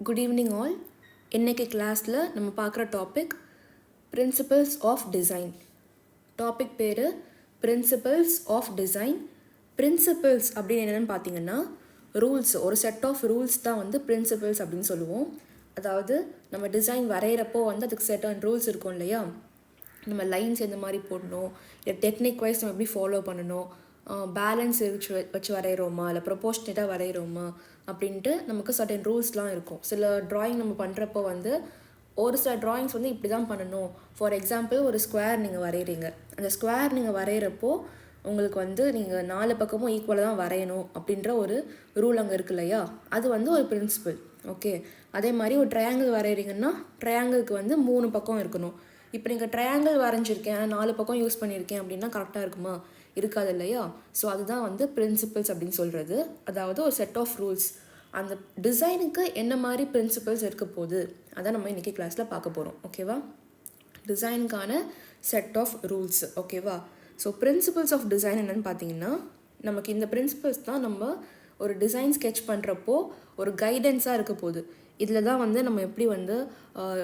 Good evening all. இன்றைக்கி கிளாஸில் நம்ம பார்க்குற topic principles of design. Topic பேர் பிரின்சிபல்ஸ் ஆஃப் டிசைன். பிரின்சிபல்ஸ் அப்படின்னு என்னென்னு பார்த்தீங்கன்னா ரூல்ஸ், ஒரு செட் ஆஃப் ரூல்ஸ் தான் வந்து பிரின்சிபல்ஸ் அப்படின்னு சொல்லுவோம். அதாவது நம்ம டிசைன் வரைகிறப்போ வந்து அதுக்கு செட்டான ரூல்ஸ் இருக்கும் இல்லையா, நம்ம லைன்ஸ் எந்த மாதிரி போடணும், இல்லை டெக்னிக் வைஸ் நம்ம எப்படி ஃபாலோ பண்ணணும், பேலன்ஸ் வச்சு வரைகிறோமா இல்லை ப்ரொபோர்ஷனேட்டாக வரைகிறோமா அப்படின்ட்டு நமக்கு சர்டன் ரூல்ஸ்லாம் இருக்கும். சில ட்ராயிங் நம்ம பண்ணுறப்போ வந்து ஒரு சில ட்ராயிங்ஸ் வந்து இப்படி தான் பண்ணணும். ஃபார் எக்ஸாம்பிள், ஒரு ஸ்கொயர் நீங்கள் வரைகிறீங்க. அந்த ஸ்கொயர் நீங்கள் வரைகிறப்போ உங்களுக்கு வந்து நீங்கள் 4 பக்கமும் ஈக்குவலாக தான் வரையணும் அப்படின்ற ஒரு ரூல் அங்கே இருக்கு இல்லையா, அது வந்து ஒரு பிரின்சிபல். ஓகே, அதே மாதிரி ஒரு ட்ரையாங்கிள் வரைகிறீங்கன்னா ட்ரையாங்கிளுக்கு வந்து 3 பக்கம் இருக்கணும். இப்போ நீங்கள் ட்ரையாங்கிள் வரைஞ்சிருக்கேன், 4 பக்கம் யூஸ் பண்ணியிருக்கேன் அப்படின்னா கரெக்டாக இருக்குமா? இருக்காது இல்லையா. ஸோ அதுதான் வந்து பிரின்சிபல்ஸ் அப்படின்னு சொல்கிறது. அதாவது ஒரு செட் ஆஃப் ரூல்ஸ். அந்த டிசைனுக்கு என்ன மாதிரி பிரின்சிபல்ஸ் இருக்க போகுது அதான் நம்ம இன்றைக்கி கிளாஸில் பார்க்க போகிறோம். ஓகேவா, டிசைனுக்கான செட் ஆஃப் ரூல்ஸ். ஓகேவா, ஸோ பிரின்சிபல்ஸ் ஆஃப் டிசைன் என்னென்னு பார்த்தீங்கன்னா, நமக்கு இந்த பிரின்சிபல்ஸ் தான் நம்ம ஒரு டிசைன் ஸ்கெட்ச் பண்ணுறப்போ ஒரு கைடன்ஸாக இருக்க போகுது. இதில் தான் வந்து நம்ம எப்படி வந்து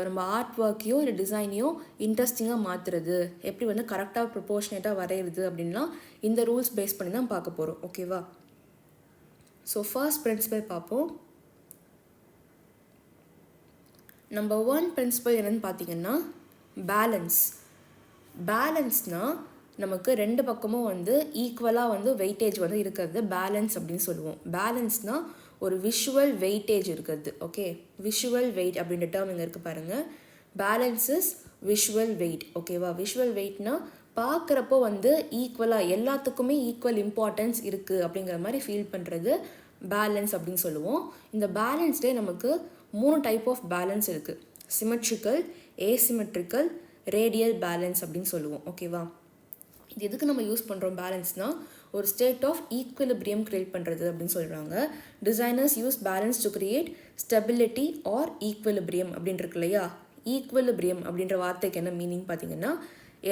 நம்ம ஆர்ட் ஒர்க்கையோ இல்லை டிசைனையோ இன்ட்ரெஸ்டிங்காக மாற்றுறது, எப்படி வந்து கரெக்டாக ப்ரொபோர்ஷனேட்டாக வரைகிறது அப்படின்லாம் இந்த ரூல்ஸ் பேஸ் பண்ணி தான் பார்க்க போகிறோம். ஓகேவா, ஸோ ஃபர்ஸ்ட் பிரின்சிபல் பார்ப்போம். நம்பர் 1 பிரின்சிபல் என்னென்னு பார்த்தீங்கன்னா பேலன்ஸ். பேலன்ஸ்னால் நமக்கு 2 பக்கமும் வந்து ஈக்குவலாக வந்து வெயிட்டேஜ் வந்து இருக்கிறது பேலன்ஸ் அப்படின்னு சொல்லுவோம். பேலன்ஸ்னால் ஒரு விஷுவல் வெயிட்டேஜ் இருக்கிறது. ஓகே, விஷுவல் வெயிட் அப்படின்ற டேர்ம் இங்கே இருக்குது பாருங்கள். Balance is visual weight. ஓகேவா, விஷுவல் வெயிட்னா பார்க்குறப்போ வந்து ஈக்குவலாக எல்லாத்துக்குமே ஈக்குவல் இம்பார்ட்டன்ஸ் இருக்குது அப்படிங்கிற மாதிரி ஃபீல் பண்ணுறது பேலன்ஸ் அப்படின்னு சொல்லுவோம். இந்த பேலன்ஸ்லேயே நமக்கு 3 டைப் ஆஃப் பேலன்ஸ் இருக்குது. சிமெட்ரிக்கல், ஏசிமெட்ரிக்கல், ரேடியல் பேலன்ஸ் அப்படின்னு சொல்லுவோம். ஓகேவா, இது எதுக்கு நம்ம யூஸ் பண்ணுறோம் பேலன்ஸ்னால் ஒரு ஸ்டேட் ஆஃப் ஈக்குவலிபிரியம் கிரியேட் பண்ணுறது அப்படின்னு சொல்கிறாங்க. Designers use balance to create stability or equilibrium அப்படின்னு இருக்கு இல்லையா. ஈக்குவலிபிரியம் அப்படின்ற வார்த்தைக்கு என்ன மீனிங் பார்த்தீங்கன்னா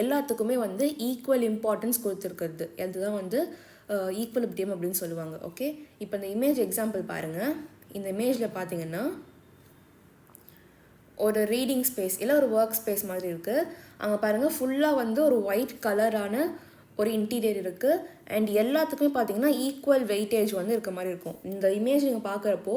எல்லாத்துக்குமே வந்து ஈக்குவல் இம்பார்ட்டன்ஸ் கொடுத்துருக்கிறது, அதுதான் வந்து ஈக்குவலிபிரியம் அப்படின்னு சொல்லுவாங்க. ஓகே, இப்போ இந்த இமேஜ் எக்ஸாம்பிள் பாருங்கள். இந்த இமேஜில் பார்த்தீங்கன்னா ஒரு ரீடிங் ஸ்பேஸ் இல்லை ஒரு ஒர்க் ஸ்பேஸ் மாதிரி இருக்குது. அங்கே பாருங்கள் ஃபுல்லாக வந்து ஒரு ஒயிட் கலரான ஒரு இன்டீரியர் இருக்குது. அண்ட் எல்லாத்துக்குமே பார்த்தீங்கன்னா ஈக்குவல் வெயிட்டேஜ் வந்து இருக்க மாதிரி இருக்கும். இந்த இமேஜ் நீங்கள் பார்க்குறப்போ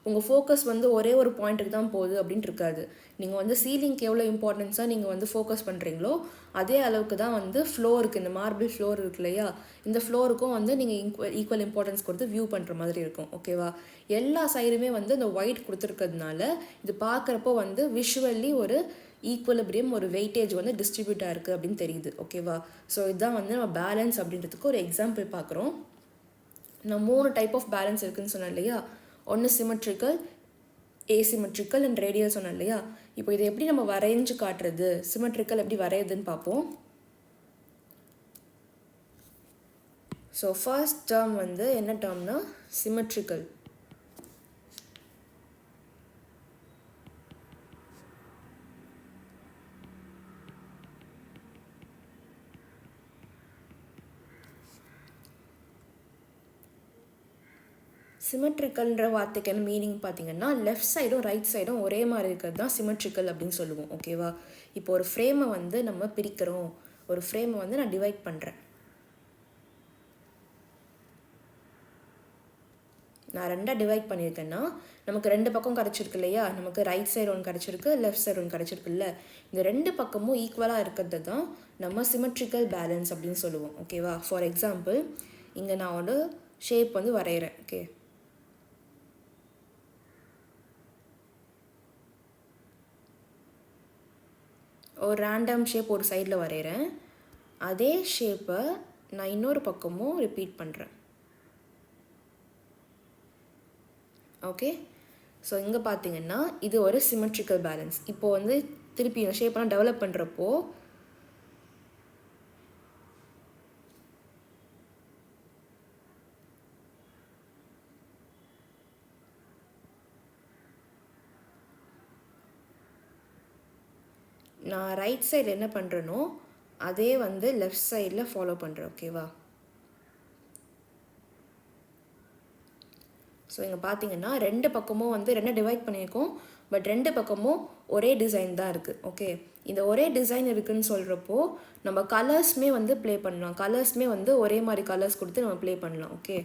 உங்கள் ஃபோக்கஸ் வந்து ஒரே ஒரு பாயிண்ட்டுக்கு தான் போகுது அப்படின்ட்டு இருக்காது. நீங்கள் வந்து சீலிங்க்கு எவ்வளோ இம்பார்ட்டன்ஸாக நீங்கள் வந்து ஃபோக்கஸ் பண்ணுறீங்களோ அதே அளவுக்கு தான் வந்து ஃப்ளோருக்கு, இந்த மார்பிள் ஃப்ளோர் இருக்கு இல்லையா, இந்த ஃப்ளோருக்கும் வந்து நீங்கள் ஈக்குவல் இம்பார்ட்டன்ஸ் கொடுத்து வியூ பண்ணுற மாதிரி இருக்கும். ஓகேவா, எல்லா சைடுமே வந்து இந்த ஒயிட் கொடுத்துருக்கிறதுனால இது பார்க்குறப்போ வந்து விஷுவல்லி ஒரு ஈக்குவலிபிரியம், ஒரு வெயிட்டேஜ் வந்து டிஸ்ட்ரிபியூட்டாக இருக்குது அப்படின்னு தெரியுது. ஓகேவா, ஸோ இதுதான் வந்து நம்ம பேலன்ஸ் அப்படின்றதுக்கு ஒரு எக்ஸாம்பிள் பார்க்குறோம். நான் 3 டைப் ஆஃப் பேலன்ஸ் இருக்குதுன்னு சொன்னேன் இல்லையா. ஒன்று சிமெட்ரிக்கல், ஏசிமெட்ரிக்கல் அண்ட் ரேடியல் சொன்னேன் இல்லையா. இப்போ இதை எப்படி நம்ம வரைஞ்சு காட்டுறது, சிமெட்ரிக்கல் எப்படி வரையுதுன்னு பார்ப்போம். ஸோ ஃபர்ஸ்ட் டேர்ம் வந்து என்ன டேர்ம்னா சிமெட்ரிக்கல். சிமெட்ரிக்கல்ன்ற வார்த்தைக்கு என்ன மீனிங் பார்த்தீங்கன்னா லெஃப்ட் சைடும் ரைட் சைடும் ஒரே மாதிரி இருக்கிறது தான் சிமெட்ரிக்கல் அப்படின்னு சொல்லுவோம். ஓகேவா, இப்போ ஒரு ஃப்ரேமை வந்து நம்ம பிரிக்கிறோம். ஒரு ஃப்ரேமை வந்து நான் டிவைட் பண்ணுறேன். நான் 2 டிவைட் பண்ணியிருக்கேன்னா நமக்கு 2 பக்கம் கிடச்சிருக்கு இல்லையா. நமக்கு ரைட் சைடு ஒன்று கிடச்சிருக்கு, லெஃப்ட் சைடு ஒன்று கிடச்சிருக்குல்ல. இந்த 2 பக்கமும் ஈக்குவலாக இருக்கிறது தான் நம்ம சிமெட்ரிக்கல் பேலன்ஸ் அப்படின்னு சொல்லுவோம். ஓகேவா, ஃபார் எக்ஸாம்பிள் இங்கே நான் ஒரு ஷேப் வந்து வரைகிறேன். ஓகே, ஒரு ரேண்டம் ஷேப் ஒரு சைடில் வரைகிறேன். அதே ஷேப்பை நான் இன்னொரு பக்கமும் ரிப்பீட் பண்ணுறேன். ஓகே, ஸோ இங்கே பார்த்தீங்கன்னா இது ஒரு சிமெட்ரிக்கல் பேலன்ஸ். இப்போது வந்து திருப்பி இந்த ஷேப்பெல்லாம் டெவலப் பண்ணுறப்போ நான் ரைட் சைடு என்ன பண்ணுறேனோ அதே வந்து லெஃப்ட் சைடில் ஃபாலோ பண்ணுறேன். ஓகேவா, ஸோ இங்கே பார்த்தீங்கன்னா ரெண்டு பக்கமும் வந்து ரெண்டு டிவைட் பண்ணியிருக்கோம், பட் ரெண்டு பக்கமும் ஒரே டிசைன் தான் இருக்குது. ஓகே, இந்த ஒரே டிசைன் இருக்குதுன்னு சொல்கிறப்போ நம்ம கலர்ஸ்மே வந்து ப்ளே பண்ணலாம். கலர்ஸ்மே வந்து ஒரே மாதிரி கலர்ஸ் கொடுத்து நம்ம ப்ளே பண்ணலாம். ஓகே,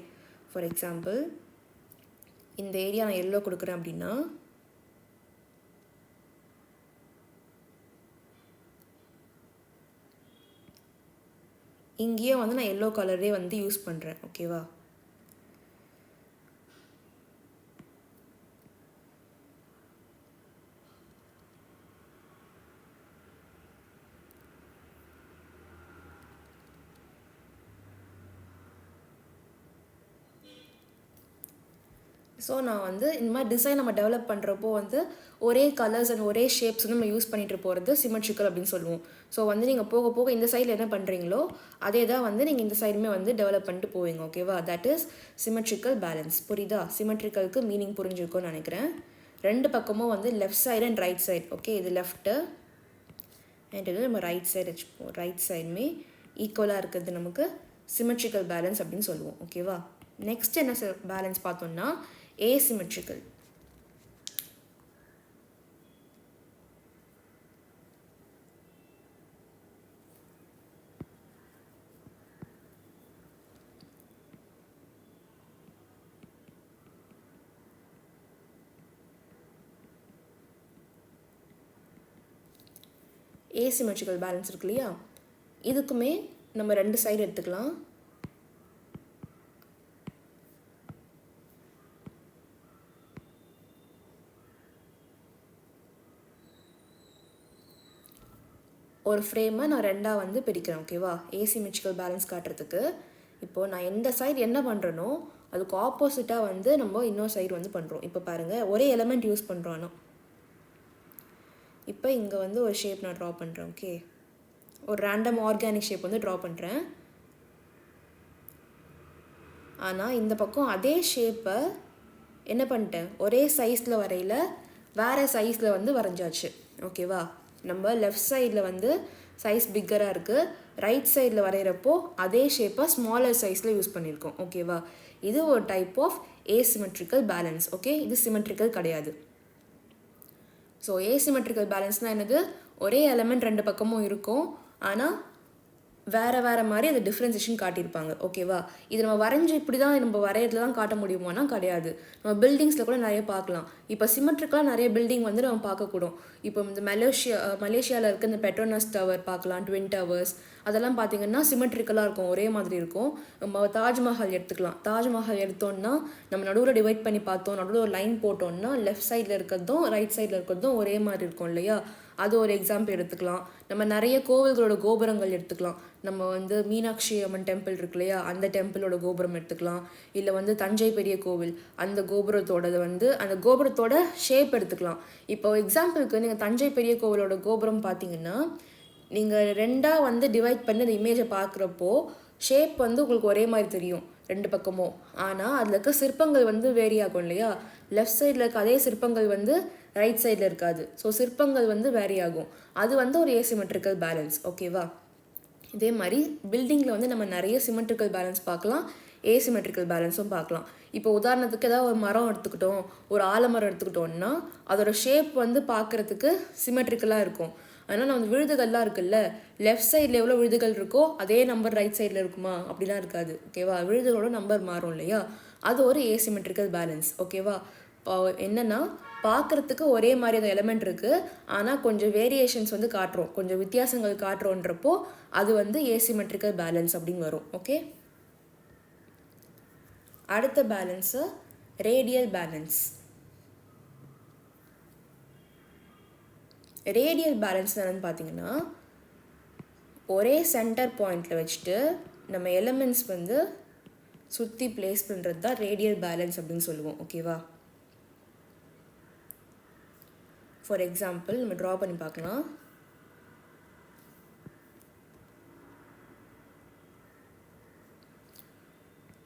ஃபார் எக்ஸாம்பிள் இந்த ஏரியா நான் எல்லோ கொடுக்குறேன் அப்படின்னா இங்கேயும் வந்து நான் எல்லோ கலரே வந்து யூஸ் பண்ணுறேன். ஓகேவா, ஸோ நான் வந்து இந்த மாதிரி டிசைன் நம்ம டெவலப் பண்ணுறப்போ வந்து ஒரே கலர்ஸ் அண்ட் ஒரே ஷேப்ஸ் வந்து நம்ம யூஸ் பண்ணிட்டு போகிறது சிமெட்ரிக்கல் அப்படின்னு சொல்லுவோம். ஸோ வந்து நீங்கள் போக போக இந்த சைடில் என்ன பண்ணுறீங்களோ அதே தான் வந்து நீங்கள் இந்த சைடுமே வந்து டெவலப் பண்ணிட்டு போவீங்க. ஓகேவா, தட் இஸ் சிமெட்ரிக்கல் பேலன்ஸ். புரியுதா? சிமெட்ரிக்கலுக்கு மீனிங் புரிஞ்சிருக்கும்னு நினைக்கிறேன். ரெண்டு பக்கமும் வந்து left side and right side. Okay, இது லெஃப்ட்டு அண்ட் இது நம்ம ரைட் சைடு வச்சுப்போம். ரைட் சைடுமே ஈக்குவலாக இருக்கிறது நமக்கு சிமெட்ரிக்கல் பேலன்ஸ் அப்படின்னு சொல்லுவோம். ஓகேவா, நெக்ஸ்ட் என்ன பேலன்ஸ் பார்த்தோம்னா asymmetrical. asymmetrical பேலன்ஸ் இருக்கு இல்லையா, இதுக்குமே நம்ம ரெண்டு சைடு எடுத்துக்கலாம். ஒரு ஃப்ரேமை நான் ரெண்டாக வந்து பிரிக்கிறேன். ஓகேவா, asymmetrical பேலன்ஸ் காட்டுறதுக்கு இப்போது நான் எந்த சைடு என்ன பண்ணுறனோ அதுக்கு ஆப்போசிட்டாக வந்து நம்ம இன்னொரு சைடு வந்து பண்ணுறோம். இப்போ பாருங்கள், ஒரே எலமெண்ட் யூஸ் பண்ணுறோம். ஆனால் இப்போ இங்கே வந்து ஒரு ஷேப் நான் ட்ரா பண்ணுறேன். ஓகே, ஒரு ரேண்டம் ஆர்கானிக் ஷேப் வந்து ட்ரா பண்ணுறேன். ஆனால் இந்த பக்கம் அதே ஷேப்பை என்ன பண்ணிட்டேன், ஒரே சைஸில் வரையில் வேறு சைஸில் வந்து வரைஞ்சாச்சு. ஓகேவா, நம்ம லெஃப்ட் சைடில் வந்து சைஸ் பிக்கராக இருக்குது, ரைட் சைடில் வரைகிறப்போ அதே ஷேப்பை ஸ்மாலர் சைஸில் யூஸ் பண்ணியிருக்கோம். ஓகேவா, இது ஒரு type of asymmetrical balance. Okay, இது சிமெட்ரிக்கல் கிடையாது. ஸோ asymmetrical பேலன்ஸ்னால் என்னது, ஒரே எலமெண்ட் ரெண்டு பக்கமும் இருக்கும், ஆனால் வேறு வேறு மாதிரி அது டிஃப்ரென்சேஷன் காட்டியிருப்பாங்க. ஓகேவா, இது நம்ம வரைஞ்சி இப்படி தான் நம்ம வரையறதுல தான் காட்ட முடியுமானா கிடையாது. நம்ம பில்டிங்ஸில் கூட நிறைய பார்க்கலாம். இப்போ சிமெட்ரிக்கலாக நிறைய பில்டிங் வந்து நம்ம பார்க்கக்கூடும். இப்போ இந்த மலேசியாவில் இருக்க இந்த பெட்ரோனஸ் டவர் பார்க்கலாம், ட்வின் டவர்ஸ், அதெல்லாம் பார்த்திங்கன்னா சிமெட்ரிக்கலாக இருக்கும், ஒரே மாதிரி இருக்கும். நம்ம தாஜ்மஹால் எடுத்துக்கலாம். தாஜ்மஹால் எடுத்தோன்னா நம்ம நடுவில் டிவைட் பண்ணி பார்த்தோம், நடுவில் ஒரு லைன் போட்டோம்னா லெஃப்ட் சைடில் இருக்கிறதும் ரைட் சைடில் இருக்கிறதும் ஒரே மாதிரி இருக்கும் இல்லையா, அது ஒரு எக்ஸாம்பிள் எடுத்துக்கலாம். நம்ம நிறைய கோவில்களோட கோபுரங்கள் எடுத்துக்கலாம். நம்ம வந்து மீனாட்சி அம்மன் டெம்பிள் இருக்கு இல்லையா, அந்த டெம்பிளோட கோபுரம் எடுத்துக்கலாம். இல்லை வந்து தஞ்சை பெரிய கோவில், அந்த கோபுரத்தோடது வந்து அந்த கோபுரத்தோட ஷேப் எடுத்துக்கலாம். இப்போ எக்ஸாம்பிளுக்கு நீங்கள் தஞ்சை பெரிய கோவிலோட கோபுரம் பார்த்தீங்கன்னா நீங்கள் ரெண்டாக வந்து டிவைட் பண்ணி அந்த இமேஜை பார்க்குறப்போ ஷேப் வந்து உங்களுக்கு ஒரே மாதிரி தெரியும் ரெண்டு பக்கமும். ஆனால் அதில் இருக்க சிற்பங்கள் வந்து வேரி ஆகும் இல்லையா, லெஃப்ட் சைடில் இருக்க அதே சிற்பங்கள் வந்து ரைட் சைடில் இருக்காது. ஸோ சிற்பங்கள் வந்து வேரி ஆகும். அது வந்து ஒரு asymmetrical பேலன்ஸ். ஓகேவா, இதே மாதிரி பில்டிங்கில் வந்து நம்ம நிறைய சிமெட்ரிக்கல் பேலன்ஸ் பார்க்கலாம், asymmetrical பேலன்ஸும் பார்க்கலாம். இப்போ உதாரணத்துக்கு ஏதாவது ஒரு மரம் எடுத்துக்கிட்டோம், ஒரு ஆலமரம் எடுத்துக்கிட்டோம்னா அதோட ஷேப் வந்து பார்க்குறதுக்கு சிமெட்ரிக்கலாக இருக்கும். ஆனால் நம்ம விழுதுகள்லாம் இருக்குல்ல, லெஃப்ட் சைடில் எவ்வளோ விழுதுகள் இருக்கோ அதே நம்பர் ரைட் சைடில் இருக்குமா, அப்படிலாம் இருக்காது. ஓகேவா, விழுதுகளோட நம்பர் மாறும் இல்லையா, அது ஒரு asymmetrical பேலன்ஸ். ஓகேவா, என்னென்னா பார்க்குறதுக்கு ஒரே மாதிரி அந்த எலமெண்ட் இருக்குது, ஆனால் கொஞ்சம் வேரியேஷன்ஸ் வந்து காட்டுறோம், கொஞ்சம் வித்தியாசங்கள் காட்டுறோன்றப்போ அது வந்து asymmetrical பேலன்ஸ் அப்படின்னு வரும். ஓகே, அடுத்த balance radial balance. Radial balance என்னன்னு பார்த்தீங்கன்னா ஒரே சென்டர் பாயிண்டில் வச்சுட்டு நம்ம எலமெண்ட்ஸ் வந்து சுற்றி பிளேஸ் பண்ணுறது தான் ரேடியல் பேலன்ஸ் அப்படின்னு சொல்லுவோம். ஓகேவா, ஃபார் எக்ஸாம்பிள் நம்ம ட்ரா பண்ணி பார்க்கலாம்.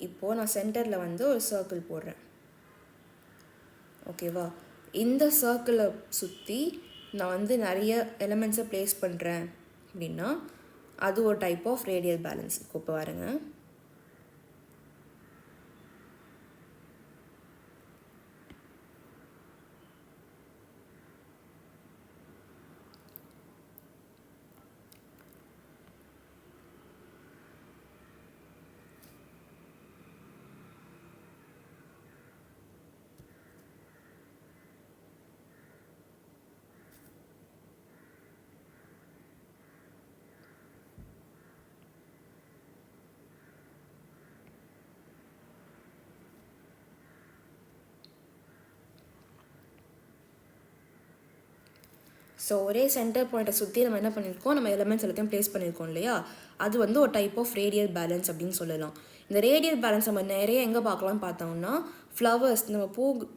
இப்போது நான் சென்டரில் வந்து ஒரு சர்க்கிள் போடுறேன். ஓகேவா, இந்த சர்க்கிளை சுற்றி நான் வந்து நிறைய எலமெண்ட்ஸை ப்ளேஸ் பண்ணுறேன் அப்படின்னா அது ஒரு டைப் ஆஃப் ரேடியல் பேலன்ஸ். இப்போ பாருங்க, ஸோ ஒரே சென்டர் பாயிண்ட்டை சுற்றி நம்ம என்ன பண்ணியிருக்கோம், நம்ம எலமெண்ட்ஸ் எல்லாத்தையும் ப்ளேஸ் பண்ணியிருக்கோம் இல்லையா, அது வந்து ஒரு டைப் ஆஃப் ரேடியல் பேலன்ஸ் அப்படின்னு சொல்லலாம். இந்த ரேடியல் பேலன்ஸ் நம்ம நிறைய எங்கே பார்க்கலாம்னு பார்த்தோம்னா ஃப்ளவர்ஸ், நம்ம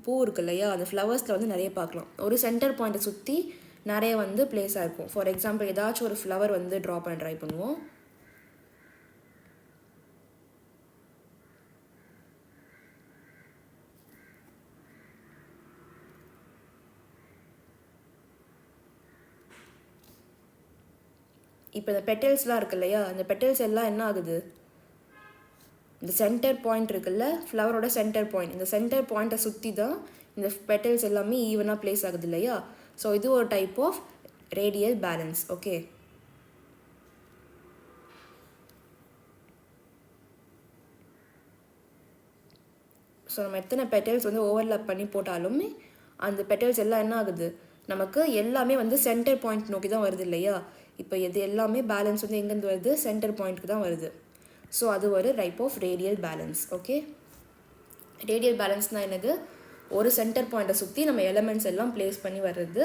பூ இருக்கு இல்லையா, அந்த ஃப்ளவர்ஸில் வந்து நிறைய பார்க்கலாம். ஒரு சென்டர் பாயிண்ட்டை சுற்றி நிறைய வந்து பிளேஸ் ஆகிருக்கும். ஃபார் எக்ஸாம்பிள் ஏதாச்சும் ஒரு ஃப்ளவர் வந்து ட்ரா பண்ண ட்ரை பண்ணுவோம். இப்போ இந்த பெட்டல்ஸ்லாம் இருக்கு இல்லையா, இந்த பெட்டல்ஸ் எல்லாம் என்ன ஆகுது, இந்த சென்டர் பாயிண்ட் இருக்குல்ல, ஃப்ளவரோட சென்டர் பாயிண்ட், இந்த சென்டர் பாயிண்ட்டை சுற்றி தான் இந்த பெட்டல்ஸ் எல்லாமே ஈவனாக பிளேஸ் ஆகுது இல்லையா. ஸோ இது ஒரு type of radial balance. Okay, so நம்ம எத்தனை பெட்டல்ஸ் வந்து ஓவர்லாப் பண்ணி போட்டாலுமே அந்த பெட்டல்ஸ் எல்லாம் என்ன ஆகுது, நமக்கு எல்லாமே வந்து சென்டர் பாயிண்ட் நோக்கி தான் வருது இல்லையா. இப்போ இது எல்லாமே பேலன்ஸ் வந்து எங்கேருந்து வருது, சென்டர் பாயிண்ட்டுக்கு தான் வருது. ஸோ அது ஒரு type of radial balance. Okay, radial பேலன்ஸ்னால் என்னது, ஒரு சென்டர் பாயிண்ட்டை சுற்றி நம்ம எலமெண்ட்ஸ் எல்லாம் பிளேஸ் பண்ணி வர்றது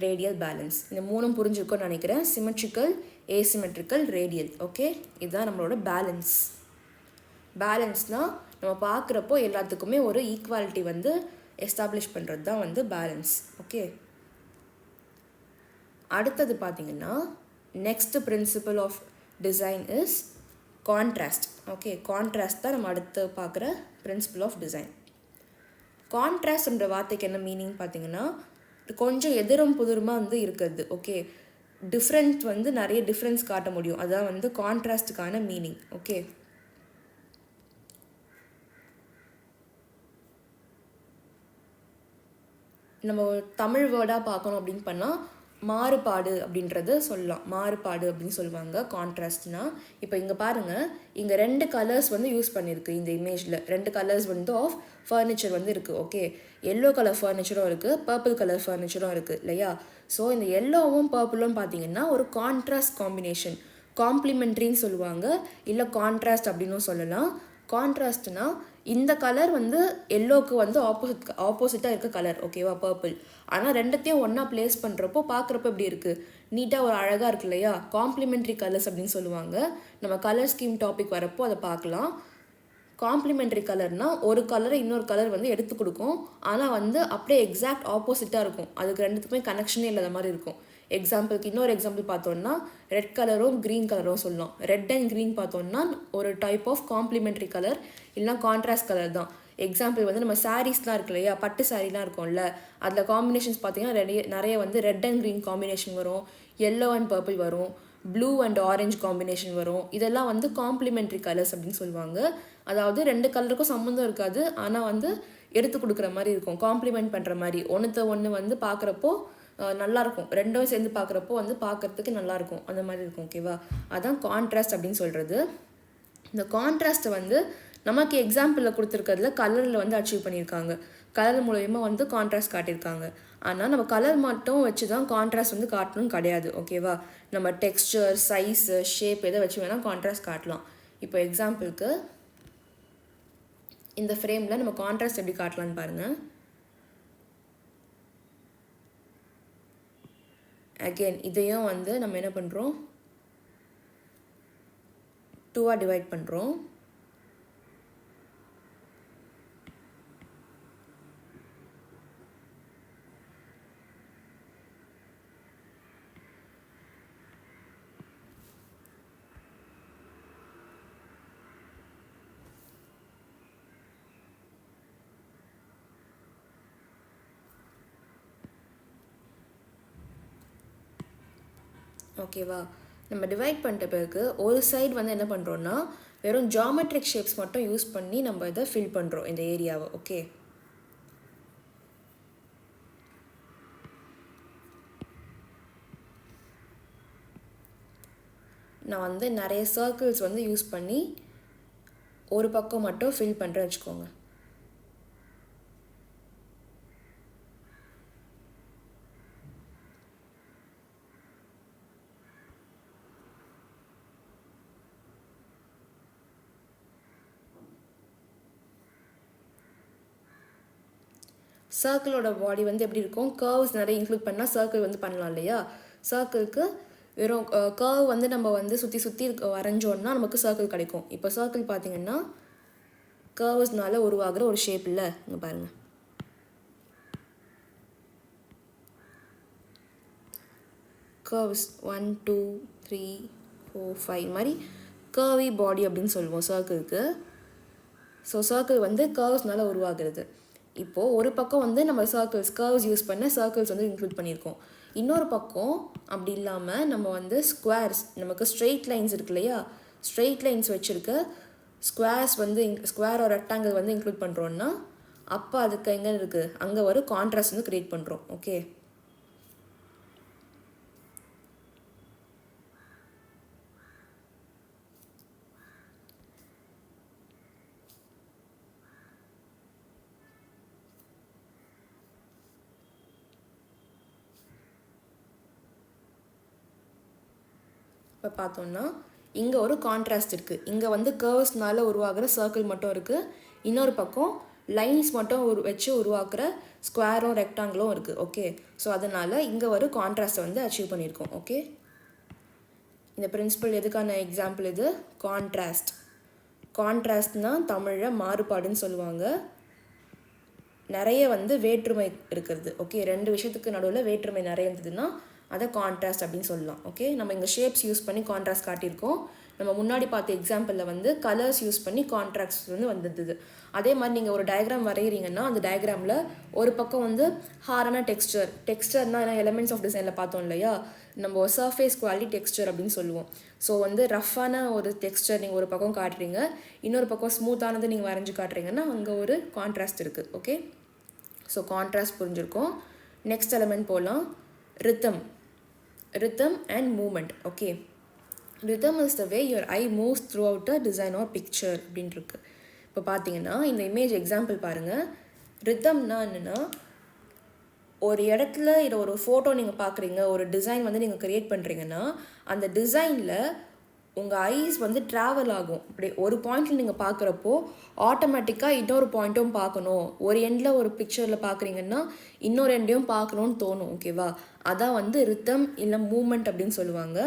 ரேடியல் பேலன்ஸ். இந்த மூணும் புரிஞ்சுருக்கும்னு நினைக்கிறேன். Symmetrical, asymmetrical, radial. ஓகே, இதுதான் நம்மளோட பேலன்ஸ். பேலன்ஸ்னால் நம்ம பார்க்குறப்போ எல்லாத்துக்குமே ஒரு ஈக்குவாலிட்டி வந்து எஸ்டாப்ளிஷ் பண்ணுறது தான் வந்து பேலன்ஸ். ஓகே, அடுத்தது பார்த்திங்கன்னா next principle of design is contrast. Okay, contrast தான் நம்ம அடுத்து பார்க்குற பிரின்சிபல் ஆஃப் டிசைன். கான்ட்ராஸ்ட்ன்ற வார்த்தைக்கு என்ன மீனிங் பார்த்திங்கன்னா கொஞ்சம் எதிரும் புதிருமாக வந்து இருக்கிறது. ஓகே, டிஃப்ரெண்ட் வந்து நிறைய டிஃப்ரென்ஸ் காட்ட முடியும், அதுதான் வந்து கான்ட்ராஸ்ட்டுக்கான மீனிங். ஓகே, நம்ம தமிழ் வேர்டாக பார்க்கணும் அப்படின்னு பண்ணால் மாறுபாடு அப்படின்றது சொல்லலாம். மாறுபாடு அப்படின்னு சொல்லுவாங்க கான்ட்ராஸ்ட்னா. இப்போ இங்கே பாருங்கள், இங்கே 2 கலர்ஸ் வந்து யூஸ் பண்ணியிருக்கு. இந்த இமேஜில் 2 கலர்ஸ் வந்து ஆஃப் ஃபர்னிச்சர் வந்து இருக்குது. ஓகே, எல்லோ கலர் ஃபர்னிச்சரும் இருக்குது, பர்பிள் கலர் ஃபர்னிச்சரும் இருக்குது இல்லையா. ஸோ இந்த எல்லோவும் பர்பிளும் பார்த்தீங்கன்னா ஒரு கான்ட்ராஸ்ட் காம்பினேஷன், காம்ப்ளிமெண்ட்ரின்னு சொல்லுவாங்க, இல்லை கான்ட்ராஸ்ட் அப்படின்னும் சொல்லலாம். கான்ட்ராஸ்ட்னா இந்த கலர் வந்து எல்லோவுக்கு வந்து ஆப்போசிட்டாக இருக்க கலர். ஓகேவா, பர்பிள். ஆனால் ரெண்டுத்தையும் ஒன்றா பிளேஸ் பண்ணுறப்போ பார்க்குறப்போ எப்படி இருக்குது, நீட்டாக ஒரு அழகாக இருக்கு இல்லையா. காம்ப்ளிமெண்ட்ரி கலர்ஸ் அப்படின்னு சொல்லுவாங்க. நம்ம கலர் ஸ்கீம் டாபிக் வரப்போ அதை பார்க்கலாம். காம்ப்ளிமெண்ட்ரி கலர்னால் ஒரு கலரை இன்னொரு கலர் வந்து எடுத்து கொடுக்கும், ஆனால் வந்து அப்படியே எக்ஸாக்ட் ஆப்போசிட்டாக இருக்கும், அதுக்கு ரெண்டுத்துக்குமே கனெக்ஷனே இல்லாத மாதிரி இருக்கும். எக்ஸாம்பிளுக்கு இன்னொரு எக்ஸாம்பிள் பார்த்தோன்னா ரெட் கலரும் க்ரீன் கலரும் சொல்லலாம். ரெட் அண்ட் க்ரீன் பார்த்தோன்னா ஒரு டைப் ஆஃப் காம்ப்ளிமெண்ட்ரி கலர், இல்லைனா கான்ட்ராஸ்ட் கலர் தான். எக்ஸாம்பிள் வந்து நம்ம சாரீஸ்லாம் இருக்கு இல்லையா, பட்டு சாரீலாம் இருக்கும்ல, அதில் காம்பினேஷன்ஸ் பார்த்தீங்கன்னா நிறைய வந்து ரெட் அண்ட் க்ரீன் காம்பினேஷன் வரும், எல்லோ அண்ட் பர்பிள் வரும், ப்ளூ அண்ட் ஆரஞ்சு காம்பினேஷன் வரும். இதெல்லாம் வந்து காம்ப்ளிமெண்ட்ரி கலர்ஸ் அப்படின்னு சொல்லுவாங்க. அதாவது 2 கலருக்கும் சம்மந்தம் இருக்காது, ஆனால் வந்து எடுத்து கொடுக்குற மாதிரி இருக்கும், காம்ப்ளிமெண்ட் பண்ணுற மாதிரி. ஒன்று வந்து பார்க்குறப்போ நல்லாயிருக்கும், ரெண்டும் சேர்ந்து பார்க்குறப்போ வந்து பார்க்குறதுக்கு நல்லாயிருக்கும், அந்த மாதிரி இருக்கும். ஓகேவா, அதான் கான்ட்ராஸ்ட் அப்படின்னு சொல்கிறது. இந்த கான்ட்ராஸ்ட்டை வந்து நமக்கு எக்ஸாம்பிளில் கொடுத்துருக்கிறதுல கலரில் வந்து அச்சீவ் பண்ணியிருக்காங்க. கலர் மூலயமா வந்து கான்ட்ராஸ்ட் காட்டியிருக்காங்க. ஆனால் நம்ம கலர் மட்டும் வச்சு தான் கான்ட்ராஸ்ட் வந்து காட்டணும்னு கிடையாது. ஓகேவா, நம்ம டெக்ஸ்சர், சைஸு, ஷேப் எதை வச்சு வேணால் கான்ட்ராஸ்ட் காட்டலாம். இப்போ எக்ஸாம்பிளுக்கு இந்த ஃப்ரேமில் நம்ம கான்ட்ராஸ்ட் எப்படி காட்டலான்னு பாருங்கள். அகெயின் இதையும் வந்து நம்ம என்ன பண்ணுறோம், 2ஆக டிவைட் பண்ணுறோம். ஓகேவா, நம்ம டிவைட் பண்ணிட்ட பிறகு ஒரு சைடு வந்து என்ன பண்ணுறோன்னா வெறும் ஜாமெட்ரிக் ஷேப்ஸ் மட்டும் யூஸ் பண்ணி நம்ம இதை ஃபில் பண்ணுறோம் இந்த ஏரியாவை. ஓகே, நான் வந்து நிறைய சர்க்கிள்ஸ் வந்து யூஸ் பண்ணி ஒரு பக்கம் மட்டும் ஃபில் பண்ணுறேன்னு வச்சுக்கோங்க. சர்க்கிளோட பாடி வந்து எப்படி இருக்கும், கர்வ்ஸ் நிறைய இன்க்ளூட் பண்ணால் சர்க்கிள் வந்து பண்ணலாம் இல்லையா. சர்க்கிளுக்கு வெறும் கர்வ் வந்து நம்ம வந்து சுற்றி சுற்றி வரைஞ்சோன்னா நமக்கு சர்க்கிள் கிடைக்கும். இப்போ சர்க்கிள் பார்த்தீங்கன்னா கர்வ்ஸ்னால உருவாகிற ஒரு ஷேப் இல்லை, இங்கே பாருங்கள். கர்வ்ஸ் 1 2 3 4 5 மாதிரி கர்வி பாடி அப்படின்னு சொல்லுவோம் சர்க்கிளுக்கு. ஸோ சர்க்கிள் வந்து கர்வ்ஸ்னால உருவாகிறது. இப்போது ஒரு பக்கம் வந்து நம்ம கர்வ்ஸ் யூஸ் பண்ண சர்க்கிள்ஸ் வந்து இன்க்ளூட் பண்ணியிருக்கோம். இன்னொரு பக்கம் அப்படி இல்லாமல் நம்ம வந்து ஸ்கொயர்ஸ், நமக்கு ஸ்ட்ரெயிட் லைன்ஸ் இருக்கு இல்லையா, ஸ்ட்ரெயிட் லைன்ஸ் வச்சுருக்க ஸ்கொயர்ஸ் வந்து ஸ்கொயர் ஒரு ரெக்டாங்கிள் வந்து இன்க்ளூட் பண்ணுறோன்னா அப்போ அதுக்கு எங்கே இருக்குது, அங்கே ஒரு கான்ட்ராஸ்ட் வந்து க்ரியேட் பண்ணுறோம். ஓகே, இப்போ பார்த்தோம்னா இங்கே ஒரு கான்ட்ராஸ்ட் இருக்குது. இங்கே வந்து கர்வ்ஸ்னால உருவாகிற சர்க்கிள் மட்டும் இருக்குது. இன்னொரு பக்கம் லைன்ஸ் மட்டும் வச்சு உருவாக்குற ஸ்கொயரும் ரெக்டாங்கிளும் இருக்குது. ஓகே, ஸோ அதனால் இங்கே ஒரு கான்ட்ராஸ்ட்டை வந்து அச்சீவ் பண்ணியிருக்கோம். ஓகே, இந்த பிரின்சிபல் எதுக்கான எக்ஸாம்பிள் இது, கான்ட்ராஸ்ட். கான்ட்ராஸ்ட்னால் தமிழில் மாறுபாடுன்னு சொல்லுவாங்க. நிறைய வந்து வேற்றுமை இருக்கிறது. ஓகே, ரெண்டு விஷயத்துக்கு நடுவில் வேற்றுமை நிறைய இருந்ததுன்னா அதை கான்ட்ராஸ்ட் அப்படின்னு சொல்லலாம். ஓகே, நம்ம இங்கே ஷேப்ஸ் யூஸ் பண்ணி கான்ட்ராஸ்ட் காட்டியிருக்கோம். நம்ம முன்னாடி பார்த்த எக்ஸாம்பிளில் வந்து கலர்ஸ் யூஸ் பண்ணி கான்ட்ராஸ்ட் வந்து வந்தது. அதே மாதிரி நீங்கள் ஒரு டயக்ராம் வரைகிறீங்கன்னா அந்த டயக்ராமில் ஒரு பக்கம் வந்து ஹார்டான டெக்ஸ்டர்னால் எலிமெண்ட்ஸ் ஆஃப் டிசைனில் பார்த்தோம் இல்லையா, நம்ம சர்ஃபேஸ் குவாலிட்டி டெக்ஸ்டர் அப்படின்னு சொல்லுவோம். ஸோ வந்து ரஃப்பான ஒரு டெக்ஸ்டர் நீங்கள் ஒரு பக்கம் காட்டுறீங்க, இன்னொரு பக்கம் ஸ்மூத்தானது நீங்கள் வரைஞ்சி காட்டுறீங்கன்னா அங்கே ஒரு கான்ட்ராஸ்ட் இருக்குது. ஓகே, ஸோ கான்ட்ராஸ்ட் புரிஞ்சிருக்கோம். நெக்ஸ்ட் எலிமெண்ட் போகலாம், rhythm and movement. Okay, rhythm is the way your eye moves throughout a design or picture அப்படின்னு இருக்கு. இப்போ பார்த்தீங்கன்னா இந்த இமேஜ் எக்ஸாம்பிள் பாருங்கள். ரித்தம்னா என்னென்னா, ஒரு இடத்துல இதை ஒரு ஃபோட்டோ நீங்கள் பார்க்குறீங்க, ஒரு டிசைன் வந்து நீங்கள் க்ரியேட் பண்ணுறீங்கன்னா அந்த டிசைனில் உங்கள் ஐஸ் வந்து ட்ராவல் ஆகும். அப்படி ஒரு பாயிண்டில் நீங்கள் பார்க்குறப்போ ஆட்டோமேட்டிக்காக இன்னொரு பாயிண்ட்டும் பார்க்கணும். ஒரு எண்டில் ஒரு பிக்சரில் பார்க்குறீங்கன்னா இன்னொரு எண்டையும் பார்க்கணுன்னு தோணும். ஓகேவா, அதான் வந்து ரித்தம் இல்லை மூமெண்ட் அப்படின்னு சொல்லுவாங்க.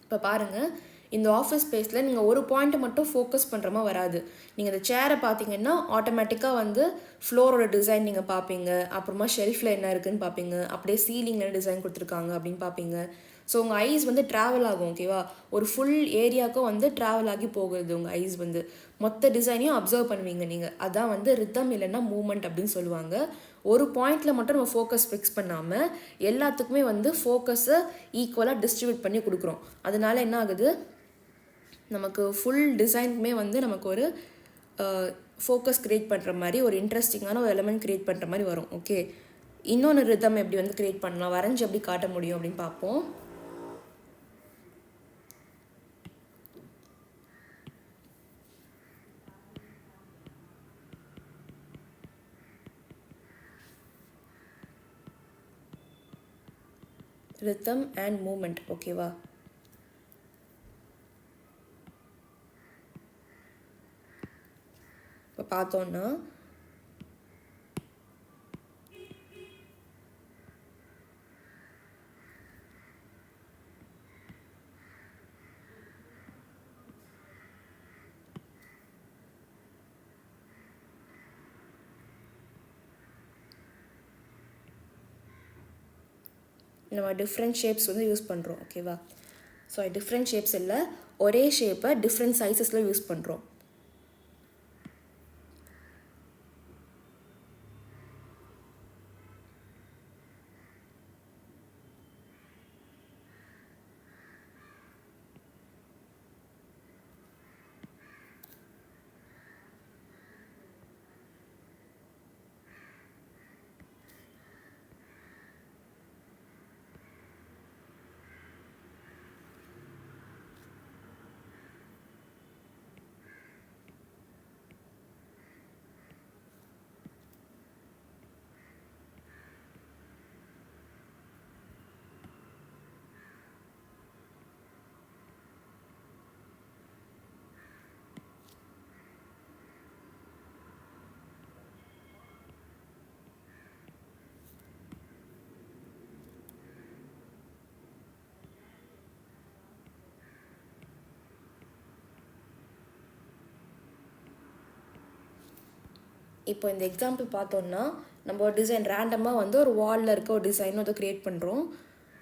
இப்போ பாருங்கள், இந்த ஆஃபீஸ் ஸ்பேஸில் நீங்கள் ஒரு பாயிண்ட்டை மட்டும் ஃபோக்கஸ் பண்ணுற மாதிரி வராது. நீங்கள் இந்த சேரை பார்த்தீங்கன்னா ஆட்டோமேட்டிக்காக வந்து ஃப்ளோரோட டிசைன் நீங்கள் பார்ப்பீங்க, அப்புறமா ஷெல்ஃபில் என்ன இருக்குதுன்னு பார்ப்பீங்க, அப்படியே சீலிங்கில் டிசைன் கொடுத்துருக்காங்க அப்படின்னு பார்ப்பீங்க. ஸோ உங்கள் ஐஸ் வந்து ட்ராவல் ஆகும். ஓகேவா, ஒரு ஃபுல் ஏரியாவுக்கும் வந்து ட்ராவல் ஆகி போகுது. உங்கள் ஐஸ் வந்து மொத்த டிசைனையும் அப்சர்வ் பண்ணுவீங்க நீங்கள். அதான் வந்து ரித்தம் இல்லைன்னா மூமெண்ட் அப்படின்னு சொல்லுவாங்க. ஒரு பாயிண்டில் மட்டும் நம்ம ஃபோக்கஸ் ஃபிக்ஸ் பண்ணாமல் எல்லாத்துக்குமே வந்து ஃபோக்கஸை ஈக்குவலாக டிஸ்ட்ரிபியூட் பண்ணி கொடுக்குறோம். அதனால என்ன ஆகுது, நமக்கு ஃபுல் டிசைனுக்குமே வந்து நமக்கு ஒரு ஃபோக்கஸ் க்ரியேட் பண்ணுற மாதிரி ஒரு இன்ட்ரெஸ்டிங்கான ஒரு எலிமெண்ட் க்ரியேட் பண்ணுற மாதிரி வரும். ஓகே, இன்னொன்று ரிதம் எப்படி வந்து க்ரியேட் பண்ணலாம், வரைஞ்சி எப்படி காட்ட முடியும் அப்படின்னு பார்ப்போம். Rhythm and movement. ஓகேவா, இப்போ பார்த்தோன்னா நம்ம டிஃப்ரெண்ட் ஷேப்ஸ் வந்து யூஸ் பண்ணுறோம். ஓகேவா, ஸோ டிஃப்ரெண்ட் ஷேப்ஸ் இல்லை, ஒரே ஷேப்பை டிஃப்ரெண்ட் சைஸஸில் யூஸ் பண்ணுறோம். இப்போ இந்த எக்ஸாம்பிள் பார்த்தோன்னா நம்ம ஒரு டிசைன் ரேண்டமாக வந்து ஒரு வாலில் இருக்க ஒரு டிசைன் வந்து க்ரியேட் பண்ணுறோம்.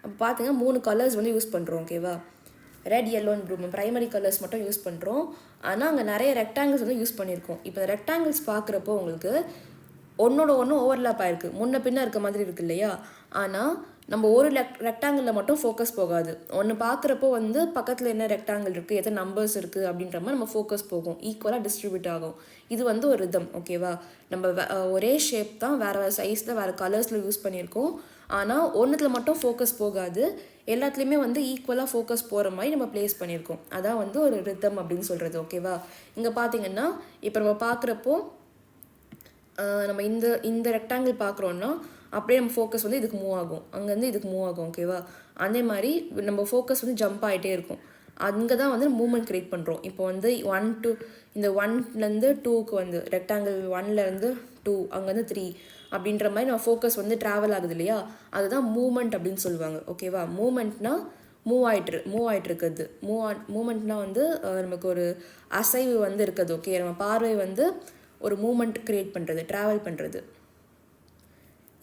அப்போ பார்த்தீங்கன்னா 3 கலர்ஸ் வந்து யூஸ் பண்ணுறோம். ஓகேவா, red yellow and blue primary colours மட்டும் யூஸ் பண்ணுறோம். ஆனால் அங்கே நிறைய ரெக்டாங்கிள்ஸ் வந்து யூஸ் பண்ணியிருக்கோம். இப்போ இந்த ரெக்டாங்கிள்ஸ் பார்க்குறப்போ உங்களுக்கு ஒன்றோட ஒன்று ஓவர்லேப் ஆகிருக்கு, முன்ன பின்ன இருக்க மாதிரி இருக்குது இல்லையா. ஆனால் நம்ம ஒரு ரெக்டாங்கிளில் மட்டும் ஃபோக்கஸ் போகாது. ஒன்று பார்க்குறப்போ வந்து பக்கத்தில் என்ன ரெக்டாங்கிள் இருக்குது, எத்தனை நம்பர்ஸ் இருக்குது அப்படின்ற மாதிரி நம்ம ஃபோக்கஸ் போகும், ஈக்குவலாக டிஸ்ட்ரிபியூட் ஆகும். இது வந்து ஒரு ரிதம். ஓகேவா, நம்ம ஒரே ஷேப் தான் வேறு வேறு சைஸில் வேறு கலர்ஸில் யூஸ் பண்ணியிருக்கோம். ஆனால் ஒன்றுத்தில் மட்டும் ஃபோக்கஸ் போகாது, எல்லாத்துலேயுமே வந்து ஈக்குவலாக ஃபோக்கஸ் போகிற மாதிரி நம்ம ப்ளேஸ் பண்ணியிருக்கோம். அதான் வந்து ஒரு ரிதம் அப்படின்னு சொல்கிறது. ஓகேவா, இங்கே பார்த்தீங்கன்னா இப்போ நம்ம பார்க்குறப்போ நம்ம இந்த ரெக்டாங்கிள் பார்க்குறோன்னா அப்படியே நம்ம ஃபோக்கஸ் வந்து இதுக்கு மூவ் ஆகும், அங்கேருந்து இதுக்கு மூவ் ஆகும். ஓகேவா, அதே மாதிரி நம்ம ஃபோக்கஸ் வந்து ஜம்ப் ஆகிட்டே இருக்கும். அங்கே தான் வந்து மூமெண்ட் க்ரியேட் பண்ணுறோம். இப்போ வந்து 1 to இந்த 1லேருந்து 2க்கு வந்து ரெக்டாங்கிள் 1லேருந்து 2 அங்கேருந்து 3 அப்படின்ற மாதிரி நம்ம ஃபோக்கஸ் வந்து ட்ராவல் ஆகுது இல்லையா, அதுதான் மூமெண்ட் அப்படின்னு சொல்லுவாங்க. ஓகேவா, மூமெண்ட்னா மூவ் ஆகிட்டு இருக்குது. மூமெண்ட்னா வந்து நமக்கு ஒரு அசைவு வந்து இருக்குது. ஓகே, நம்ம பார்வை வந்து ஒரு மூமெண்ட் க்ரியேட் பண்ணுறது, ட்ராவல் பண்ணுறது.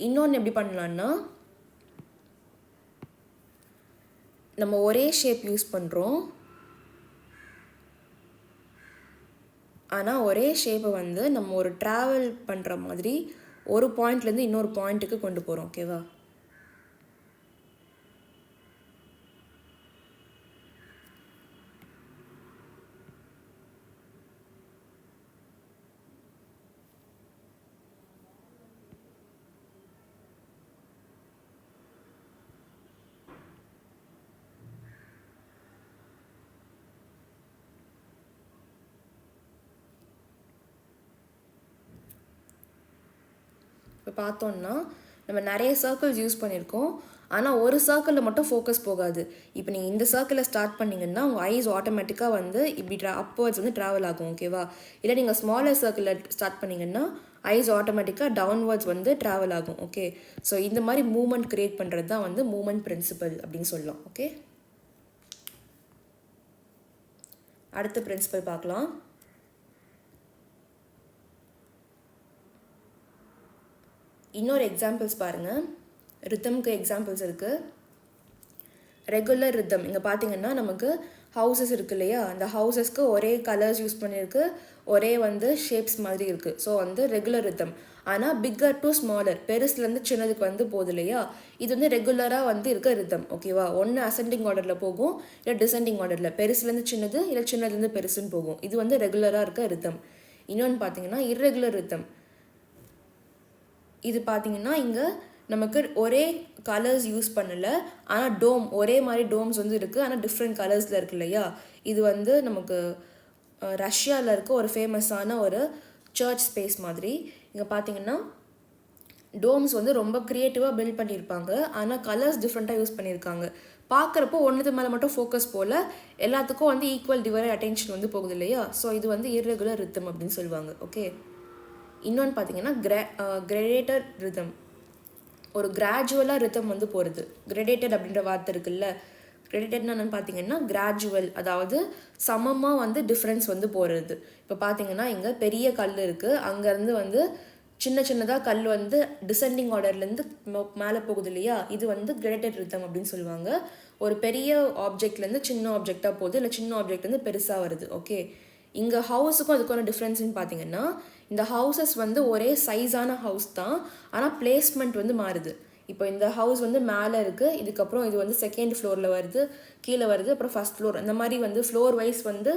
இன்னொன்று எப்படி பண்ணலான்னா, நம்ம ஒரே ஷேப் யூஸ் பண்ணுறோம், ஆனால் ஒரே ஷேப்பை வந்து நம்ம ஒரு ட்ராவல் பண்ணுற மாதிரி ஒரு பாயிண்ட்லேருந்து இன்னொரு பாயிண்ட்டுக்கு கொண்டு போகிறோம். ஓகேவா, இப்போ பார்த்தோன்னா நம்ம நிறைய சர்க்கிள்ஸ் யூஸ் பண்ணியிருக்கோம். ஆனால் ஒரு சர்க்கிளில் மட்டும் ஃபோக்கஸ் போகாது. இப்போ நீங்கள் இந்த சர்க்கிளில் ஸ்டார்ட் பண்ணிங்கன்னா உங்கள் ஐஸ் ஆட்டோமேட்டிக்காக வந்து இப்படி அப்வர்ட்ஸ் வந்து ட்ராவல் ஆகும். ஓகேவா, இல்லை நீங்கள் ஸ்மாலர் சர்க்கிளில் ஸ்டார்ட் பண்ணிங்கன்னா ஐஸ் ஆட்டோமேட்டிக்காக டவுன்வர்ட்ஸ் வந்து ட்ராவல் ஆகும். ஓகே, ஸோ இந்த மாதிரி மூமெண்ட் க்ரியேட் பண்ணுறது தான் வந்து மூமெண்ட் பிரின்சிபல் அப்படின்னு சொல்லலாம். ஓகே, அடுத்த பிரின்சிபல் பார்க்கலாம். இன்னொரு எக்ஸாம்பிள்ஸ் பாருங்கள். ரிதம்க்கு எக்ஸாம்பிள்ஸ் இருக்குது. ரெகுலர் ரிதம் இங்கே பார்த்தீங்கன்னா நமக்கு ஹவுசஸ் இருக்குது இல்லையா, அந்த ஹவுசஸ்க்கு ஒரே கலர்ஸ் யூஸ் பண்ணியிருக்கு, ஒரே வந்து ஷேப்ஸ் மாதிரி இருக்குது. ஸோ வந்து ரெகுலர் ரிதம். ஆனால் பிக்கர் டு ஸ்மாலர், பெருசுலேருந்து சின்னதுக்கு வந்து போகுது இல்லையா, இது வந்து ரெகுலராக வந்து இருக்க ரிதம். ஓகேவா, ஒன்று அசெண்டிங் ஆர்டரில் போகும், இல்லை டிசெண்டிங் ஆர்டரில், பெருசுலேருந்து சின்னது இல்லை சின்னதுலேருந்து பெருசுன்னு போகும். இது வந்து ரெகுலராக இருக்க ரிதம். இன்னொன்று பார்த்தீங்கன்னா இர்ரெகுலர் ரிதம். இது பார்த்தீங்கன்னா இங்கே நமக்கு ஒரே கலர்ஸ் யூஸ் பண்ணலை, ஆனால் டோம் ஒரே மாதிரி டோம்ஸ் வந்து இருக்குது, ஆனால் டிஃப்ரெண்ட் கலர்ஸில் இருக்கு இல்லையா. இது வந்து நமக்கு ரஷ்யாவில் இருக்க ஒரு ஃபேமஸான ஒரு சர்ச் ஸ்பேஸ் மாதிரி. இங்கே பார்த்தீங்கன்னா டோம்ஸ் வந்து ரொம்ப க்ரியேட்டிவாக பில்ட் பண்ணியிருப்பாங்க, ஆனால் கலர்ஸ் டிஃப்ரெண்ட்டாக யூஸ் பண்ணியிருக்காங்க. பார்க்குறப்போ ஒன்றுது மேலே மட்டும் ஃபோக்கஸ் போல் எல்லாத்துக்கும் வந்து ஈக்குவல் டிவைட் அட்டென்ஷன் வந்து போகுது இல்லையா. ஸோ இது வந்து இர்ரெகுலர் ரிதம் அப்படின்னு சொல்லுவாங்க. ஓகே, இன்னொன்று பார்த்தீங்கன்னா கிரேடேட்டட் ரிதம். ஒரு கிராஜுவலாக ரிதம் வந்து போகிறது. கிரேடேட்டட் அப்படின்ற வார்த்தை இருக்குல்ல, கிரேடேட்டட்னு என்னென்னு பார்த்தீங்கன்னா கிராஜுவல், அதாவது சமமாக வந்து டிஃப்ரென்ஸ் வந்து போகிறது. இப்போ பார்த்தீங்கன்னா இங்கே பெரிய கல் இருக்குது, அங்கேருந்து வந்து சின்னதாக கல் வந்து டிசெண்டிங் ஆர்டர்லேருந்து மேலே போகுது இல்லையா, இது வந்து கிரேடேட்டட் ரிதம் அப்படின்னு சொல்லுவாங்க. ஒரு பெரிய ஆப்ஜெக்ட்லேருந்து சின்ன ஆப்ஜெக்டாக போகுது, இல்லை சின்ன ஆப்ஜெக்ட்லேருந்து பெருசாக வருது. ஓகே, இங்கே ஹவுஸுக்கும் அதுக்கான டிஃப்ரென்ஸ்ன்னு பார்த்தீங்கன்னா இந்த ஹவுசஸ் வந்து ஒரே சைஸான ஹவுஸ் தான், ஆனால் பிளேஸ்மெண்ட் வந்து மாறுது. இப்போ இந்த ஹவுஸ் வந்து மேலே இருக்குது, இதுக்கப்புறம் இது வந்து செகண்ட் ஃப்ளோரில் வருது, கீழே வருது, அப்புறம் ஃபஸ்ட் ஃப்ளோர், அந்த மாதிரி வந்து ஃப்ளோர் வைஸ் வந்து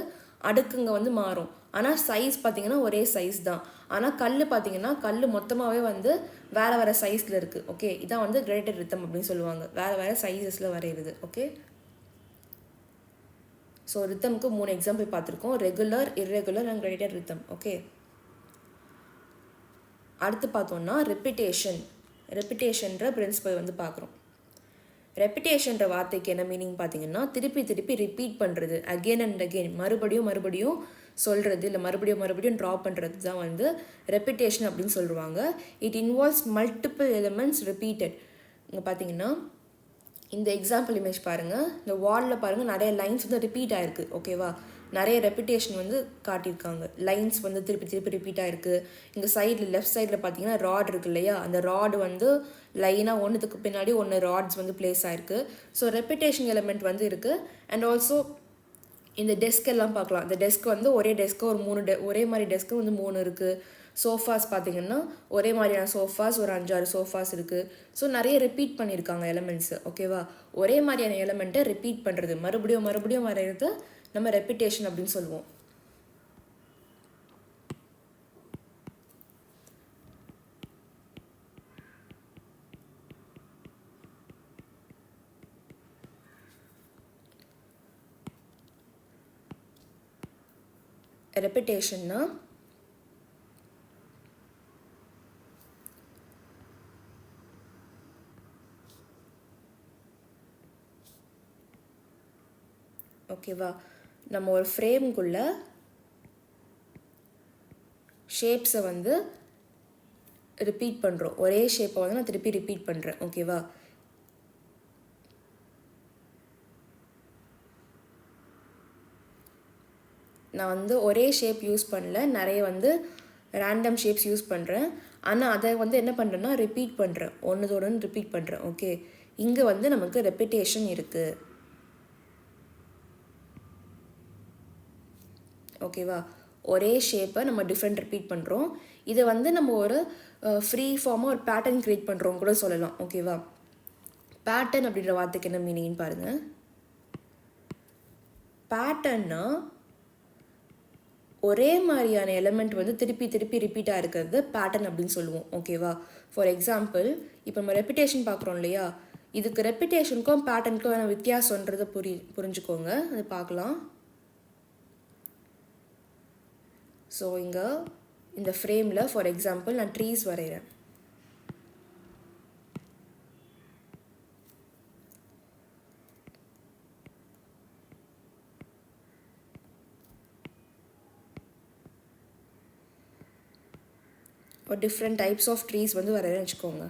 அடுக்குங்க வந்து மாறும். ஆனால் சைஸ் பார்த்திங்கன்னா ஒரே சைஸ் தான். ஆனால் கல் பார்த்திங்கன்னா கல் மொத்தமாகவே வந்து வேறு வேறு சைஸில் இருக்குது. ஓகே, இதான் வந்து கிரேடேட்டட் ரிதம் அப்படின்னு சொல்லுவாங்க, வேறு வேறு சைஸஸில் வரைகிறது. ஓகே, ஸோ ரிதம்க்கு 3 எக்ஸாம்பிள் பார்த்துருக்கோம், regular, irregular and gradated rhythm. Okay, அடுத்து பார்த்தோன்னா ரெப்பிட்டேஷன்ற பிரின்சிபல் வந்து பார்க்குறோம். ரெப்பிட்டேஷன்ற வார்த்தைக்கு என்ன மீனிங் பார்த்தீங்கன்னா திருப்பி ரிப்பீட் பண்ணுறது, அகெயின் அண்ட் அகெயின், மறுபடியும் சொல்கிறது, இல்லை மறுபடியும் ட்ரா பண்ணுறது தான் வந்து ரெப்பிட்டேஷன் அப்படின்னு சொல்லுவாங்க. It involves multiple elements repeated. இங்கே பார்த்தீங்கன்னா இந்த எக்ஸாம்பிள் இமேஜ் பாருங்கள், இந்த வாலில் பாருங்கள் நிறைய லைன்ஸ் வந்து ரிப்பீட் ஆகிருக்கு. ஓகேவா, நிறைய ரெப்பிட்டேஷன் வந்து காட்டியிருக்காங்க. லைன்ஸ் வந்து திருப்பி திருப்பி ரிப்பீட் ஆகிருக்கு. இங்கே சைடில் லெஃப்ட் சைடில் பார்த்தீங்கன்னா ராட் இருக்கு இல்லையா, அந்த ராடு வந்து லைனாக ஒன்றுத்துக்கு பின்னாடி ஒன்று ராட்ஸ் வந்து பிளேஸ் ஆகிருக்கு. ஸோ ரெப்பிட்டேஷன் எலிமெண்ட் வந்து இருக்குது. அண்ட் ஆல்சோ இந்த டெஸ்க் எல்லாம் பார்க்கலாம். இந்த டெஸ்க் வந்து ஒரே டெஸ்க்கு ஒரு ஒரே மாதிரி டெஸ்க்கு வந்து 3 இருக்குது. சோஃபாஸ் பார்த்தீங்கன்னா ஒரே மாதிரியான சோஃபாஸ் ஒரு 5-6 சோஃபாஸ் இருக்குது. ஸோ நிறைய ரிப்பீட் பண்ணியிருக்காங்க எலமெண்ட்ஸு. ஓகேவா, ஒரே மாதிரியான எலமெண்ட்டை ரிப்பீட் பண்ணுறது, மறுபடியும் மறுபடியும் வரைகிறது நம்ம ரெப்பிட்டேஷன் அப்படின்னு சொல்லுவோம். ரெப்பிட்டேஷன்னா ஓகேவா, நம்ம ஒரு ஃப்ரேம்குள்ளே ஷேப்ஸை வந்து ரிப்பீட் பண்ணுறோம். ஒரே ஷேப்பை வந்து நான் திருப்பி ரிப்பீட் பண்ணுறேன். ஓகேவா, நான் வந்து ஒரே ஷேப் யூஸ் பண்ணல, நிறைய வந்து ரேண்டம் ஷேப்ஸ் யூஸ் பண்ணுறேன். ஆனால் அதை வந்து என்ன பண்ணுறேன்னா ரிப்பீட் பண்ணுறேன், ஒன்றுதோடு ரிப்பீட் பண்ணுறேன். ஓகே, இங்கே வந்து நமக்கு ரெப்பிட்டேஷன் இருக்குது. ஓகேவா, ஒரே ஷேப்பை நம்ம டிஃப்ரெண்ட் ரிப்பீட் பண்ணுறோம். இதை வந்து நம்ம ஒரு ஃப்ரீ ஃபார்மாக ஒரு பேட்டர்ன் க்ரியேட் பண்ணுறோம் கூட சொல்லலாம். ஓகேவா, பேட்டர்ன் அப்படின்ற வார்த்தைக்கு என்ன மீனிங்னு பாருங்கள். பேட்டர்ன்னா ஒரே மாதிரியான எலிமெண்ட் வந்து திருப்பி திருப்பி ரிப்பீட்டாக இருக்கிறது பேட்டர்ன் அப்படின்னு சொல்லுவோம். ஓகேவா, ஃபார் எக்ஸாம்பிள் இப்போ நம்ம ரெப்பிட்டேஷன் பார்க்குறோம் இல்லையா, இதுக்கு ரெப்பிட்டேஷனுக்கும் பேட்டர்னுக்கும் வித்தியாசன்றதை புரிஞ்சுக்கோங்க, அது பார்க்கலாம். ஸோ இங்கே இந்த ஃப்ரேமில் ஃபார் எக்ஸாம்பிள் நான் ட்ரீஸ் வரைகிறேன். ஒரு டிஃப்ரெண்ட் டைப்ஸ் ஆஃப் ட்ரீஸ் வந்து வரைகிறேன்னு வச்சுக்கோங்க.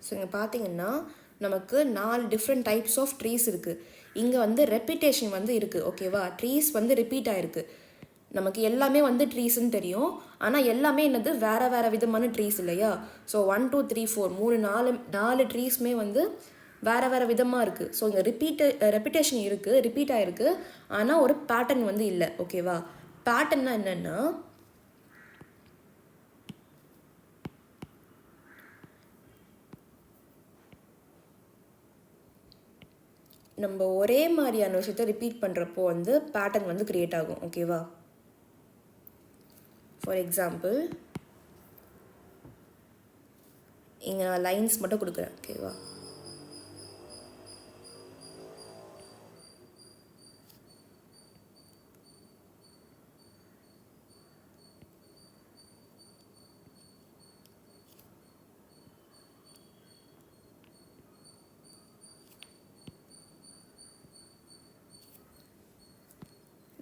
ஸோ இங்கே பார்த்தீங்கன்னா நமக்கு 4 டிஃப்ரெண்ட் டைப்ஸ் ஆஃப் ட்ரீஸ் இருக்குது. இங்கே வந்து ரெப்பிட்டேஷன் வந்து இருக்குது. ஓகேவா, ட்ரீஸ் வந்து ரிப்பீட் ஆகிருக்கு. நமக்கு எல்லாமே வந்து ட்ரீஸ்ன்னு தெரியும், ஆனால் எல்லாமே என்னது வேறு வேறு விதமான ட்ரீஸ் இல்லையா. ஸோ 1 2 3 4 4 ட்ரீஸுமே வந்து வேறு வேறு விதமாக இருக்குது. ஸோ இங்கே ரெப்பிட்டேஷன் இருக்குது, ரிப்பீட் ஆகிருக்கு, ஆனால் ஒரு பேட்டர்ன் வந்து இல்லை. ஓகேவா, பேட்டர்ன்னா என்னென்னா நம்ம ஒரே மாதிரியான விஷயத்தை ரிப்பீட் பண்ணுறப்போ வந்து பேட்டர்ன் வந்து க்ரியேட் ஆகும். ஓகேவா, ஃபார் எக்ஸாம்பிள் இங்கே நான் லைன்ஸ் மட்டும் கொடுக்குறேன். ஓகேவா,